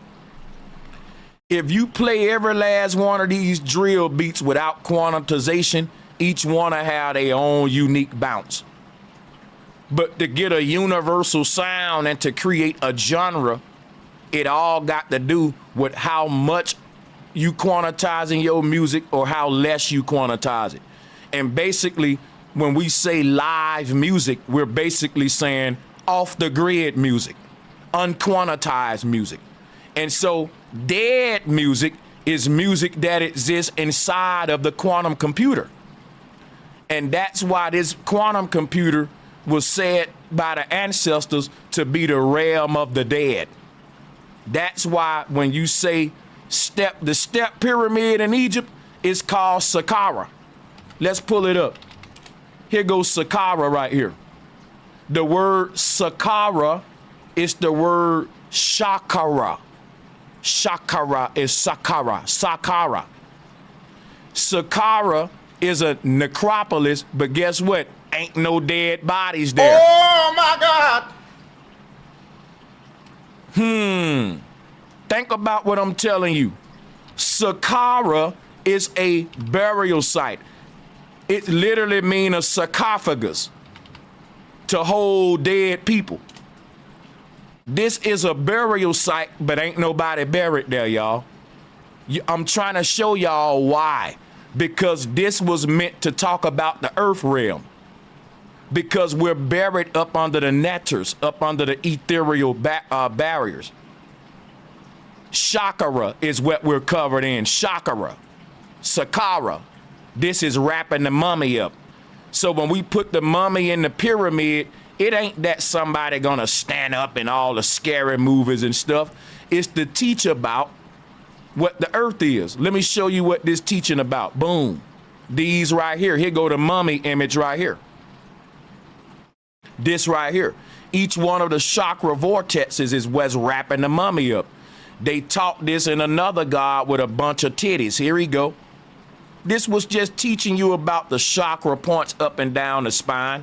If you play every last one of these drill beats without quantization, each one will have their own unique bounce. But to get a universal sound and to create a genre, it all got to do with how much you quantizing your music or how less you quantize it. And basically, when we say live music, we're basically saying off the grid music, unquantized music. And so dead music is music that exists inside of the quantum computer. And that's why this quantum computer was said by the ancestors to be the realm of the dead. That's why when you say the step pyramid in Egypt is called Saqqara. Let's pull it up. Here goes Saqqara right here. The word Saqqara is the word Shakara. Shakara is Saqqara. Saqqara. Saqqara is a necropolis, but guess what? Ain't no dead bodies there. Oh my God! Think about what I'm telling you. Saqqara is a burial site. It literally means a sarcophagus to hold dead people. This is a burial site, but ain't nobody buried there, y'all. I'm trying to show y'all why. Because this was meant to talk about the earth realm. Because we're buried up under the netters, up under the ethereal barriers. Chakra is what we're covered in. Chakra. Saqqara. This is wrapping the mummy up. So when we put the mummy in the pyramid, it ain't that somebody gonna stand up in all the scary movies and stuff. It's to teach about what the earth is. Let me show you what this teaching about. Boom. These right here. Here go the mummy image right here. This right here. Each one of the chakra vortexes is what's wrapping the mummy up. They taught this in another god with a bunch of titties. Here we go. This was just teaching you about the chakra points up and down the spine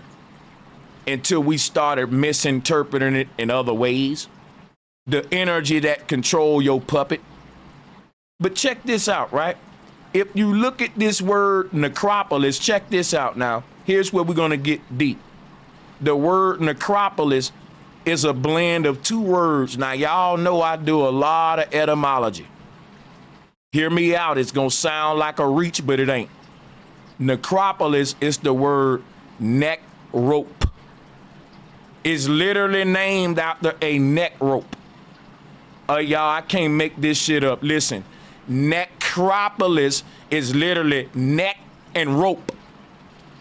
until we started misinterpreting it in other ways. The energy that control your puppet. But check this out, right? If you look at this word necropolis, check this out now. Here's where we're going to get deep. The word necropolis is a blend of two words. Now, y'all know I do a lot of etymology. Hear me out. It's going to sound like a reach, but it ain't. Necropolis is the word neck rope. is literally named after a neck rope. Y'all, I can't make this shit up. Listen, necropolis is literally neck and rope.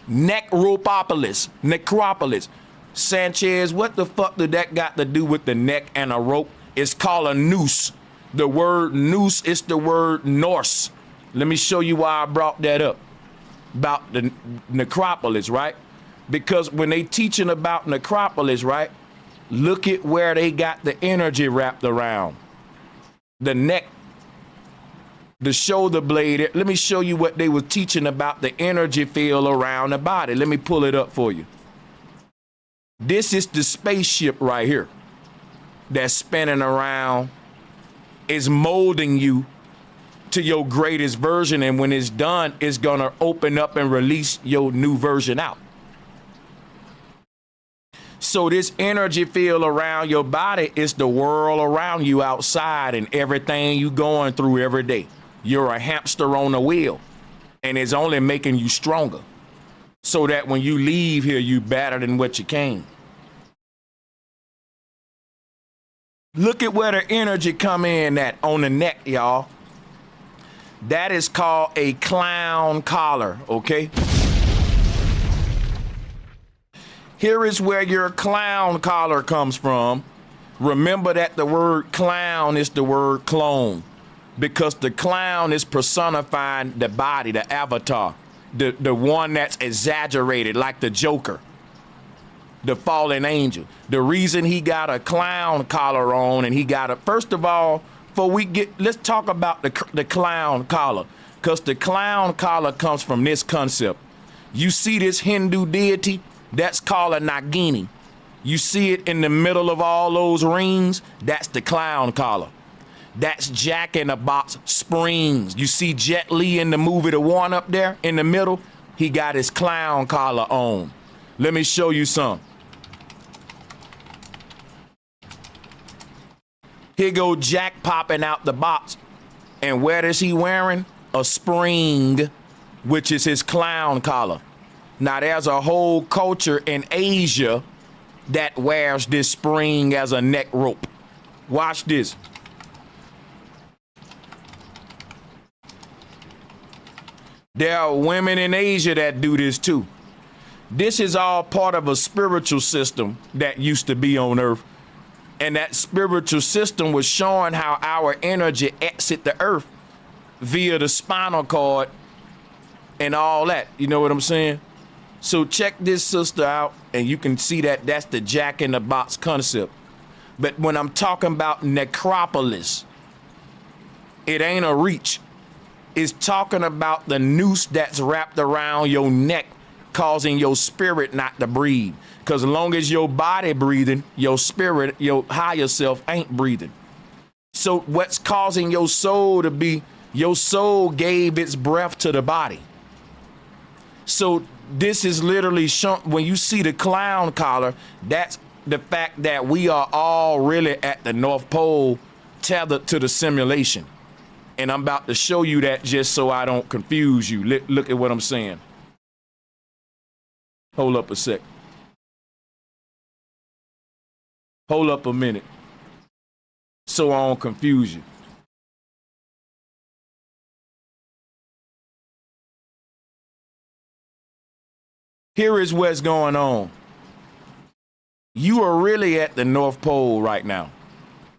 Necropolis, necropolis. Sanchez, what the fuck did that got to do with the neck and a rope? It's called a noose. The word noose is the word Norse. Let me show you why I brought that up. About the necropolis, right? Because when they teaching about necropolis, right? Look at where they got the energy wrapped around. The neck, the shoulder blade. Let me show you what they were teaching about the energy field around the body. Let me pull it up for you. This is the spaceship right here that's spinning around, is molding you to your greatest version. And when it's done, it's going to open up and release your new version out. So this energy field around your body is the world around you outside and everything you going through every day. You're a hamster on a wheel, and it's only making you stronger so that when you leave here, you better than what you came. Look at where the energy come in at on the neck, y'all. That is called a clown collar, okay? Here is where your clown collar comes from. Remember that the word clown is the word clone, because the clown is personifying the body, the avatar, the one that's exaggerated, like the Joker, the fallen angel. The reason he got a clown collar on, and he got a, first of all, let's talk about the clown collar, because the clown collar comes from this concept. You see this Hindu deity? That's called a Nagini. You see it in the middle of all those rings? That's the clown collar. That's Jack in the Box Springs. You see Jet Li in the movie The One up there in the middle? He got his clown collar on. Let me show you some. Here go Jack popping out the box. And where is he wearing? A spring, which is his clown collar. Now, there's a whole culture in Asia that wears this spring as a neck rope. Watch this. There are women in Asia that do this too. This is all part of a spiritual system that used to be on Earth. And that spiritual system was showing how our energy exit the Earth via the spinal cord and all that. You know what I'm saying? So check this sister out, and you can see that that's the Jack in the Box concept. But when I'm talking about necropolis, it ain't a reach. It's talking about the noose that's wrapped around your neck, causing your spirit not to breathe. Because as long as your body breathing, your spirit, your higher self ain't breathing. So what's causing your soul to be, your soul gave its breath to the body. So this is literally shown, when you see the clown collar, that's the fact that we are all really at the North Pole tethered to the simulation. And I'm about to show you that just so I don't confuse you. Look at what I'm saying. Hold up a sec. Hold up a minute. So I don't confuse you. Here is what's going on. You are really at the North Pole right now,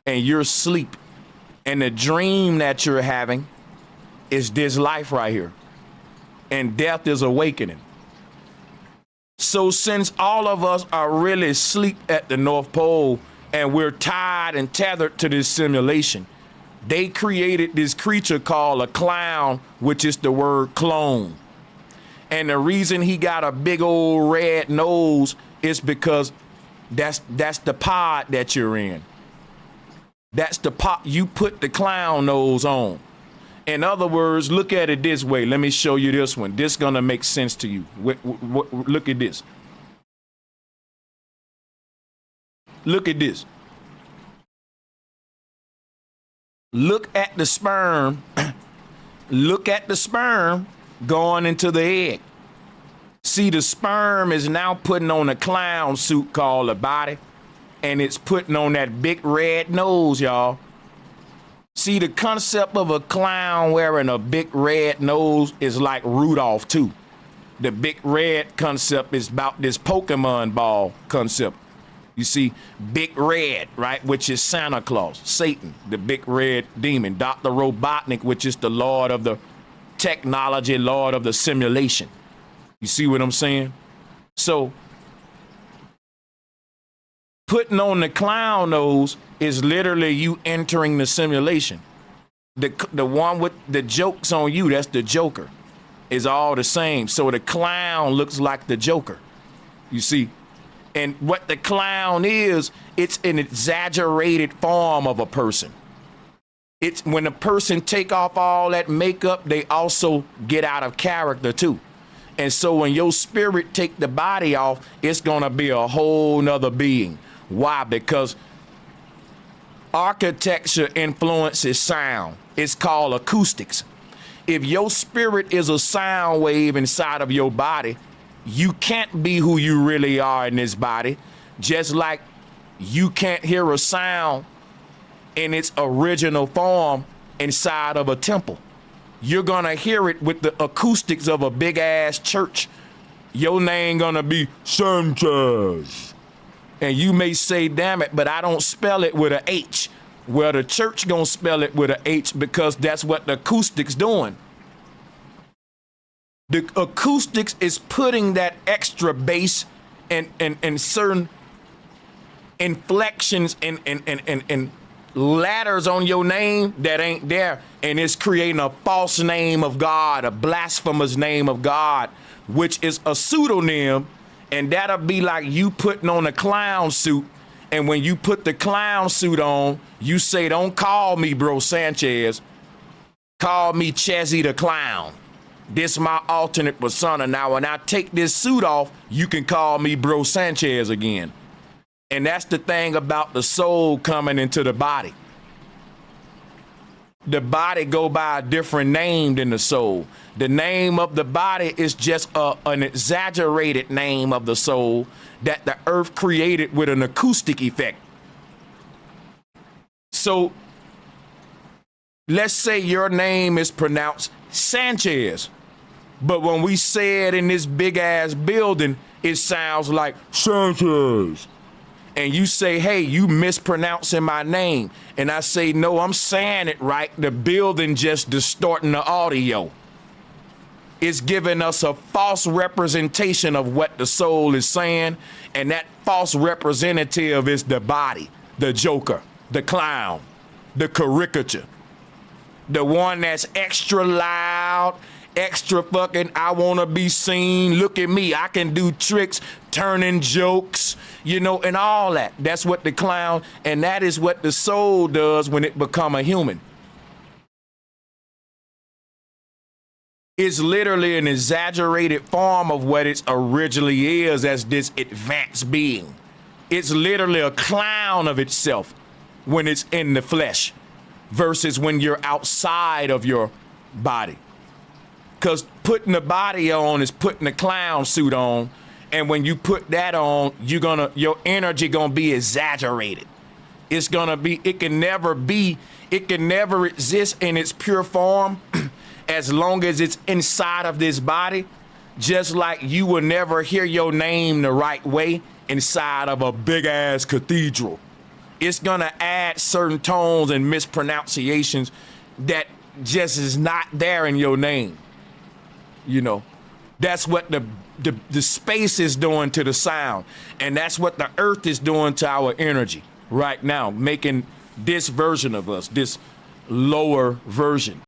and you're asleep. And the dream that you're having is this life right here. And death is awakening. So since all of us are really asleep at the North Pole and we're tied and tethered to this simulation, they created this creature called a clown, which is the word clone. And the reason he got a big old red nose is because that's the pod that you're in. That's the pod. You put the clown nose on. In other words, look at it this way. Let me show you this one. This is going to make sense to you. Look at this. Look at this. Look at the sperm. Look at the sperm going into the egg. See, the sperm is now putting on a clown suit called a body, and it's putting on that big red nose, y'all. See, the concept of a clown wearing a big red nose is like Rudolph, too. The big red concept is about this Pokemon ball concept. You see, big red, right, which is Santa Claus, Satan, the big red demon, Dr. Robotnik, which is the Lord of the technology, Lord of the simulation. You see what I'm saying? So, putting on the clown nose is literally you entering the simulation. The one with the jokes on you, that's the Joker, is all the same. So the clown looks like the Joker, you see. And what the clown is, it's an exaggerated form of a person. It's when a person take off all that makeup, they also get out of character too. And so when your spirit take the body off, it's gonna be a whole nother being. Why? Because architecture influences sound. It's called acoustics. If your spirit is a sound wave inside of your body, you can't be who you really are in this body, just like you can't hear a sound in its original form inside of a temple. You're gonna hear it with the acoustics of a big ass church. Your name gonna be Sanchez. And you may say, damn it, but I don't spell it with a H. Well, the church gonna spell it with a H because that's what the acoustics doing. The acoustics is putting that extra bass and certain inflections and ladders on your name that ain't there, and it's creating a false name of God, a blasphemous name of God, which is a pseudonym, and that'll be like you putting on a clown suit, and when you put the clown suit on, you say, don't call me Bro Sanchez, call me Chezzy the Clown. This my alternate persona. Now, when I take this suit off, you can call me Bro Sanchez again. And that's the thing about the soul coming into the body. The body go by a different name than the soul. The name of the body is just an exaggerated name of the soul that the earth created with an acoustic effect. So, let's say your name is pronounced Sanchez. But when we say it in this big ass building, it sounds like Sanchez. And you say, hey, you mispronouncing my name. And I say, no, I'm saying it right. The building just distorting the audio. It's giving us a false representation of what the soul is saying. And that false representative is the body, the Joker, the clown, the caricature, the one that's extra loud, extra fucking, I want to be seen. Look at me. I can do tricks, turning jokes, and all that. That's what the clown, and that is what the soul does when it become a human. It's literally an exaggerated form of what it originally is as this advanced being. It's literally a clown of itself when it's in the flesh versus when you're outside of your body. Because putting the body on is putting the clown suit on. And when you put that on, your energy gonna be exaggerated. It's gonna be, it can never exist in its pure form as long as it's inside of this body. Just like you will never hear your name the right way inside of a big ass cathedral. It's gonna add certain tones and mispronunciations that just is not there in your name. That's what the space is doing to the sound. And that's what the earth is doing to our energy right now, making this version of us, this lower version.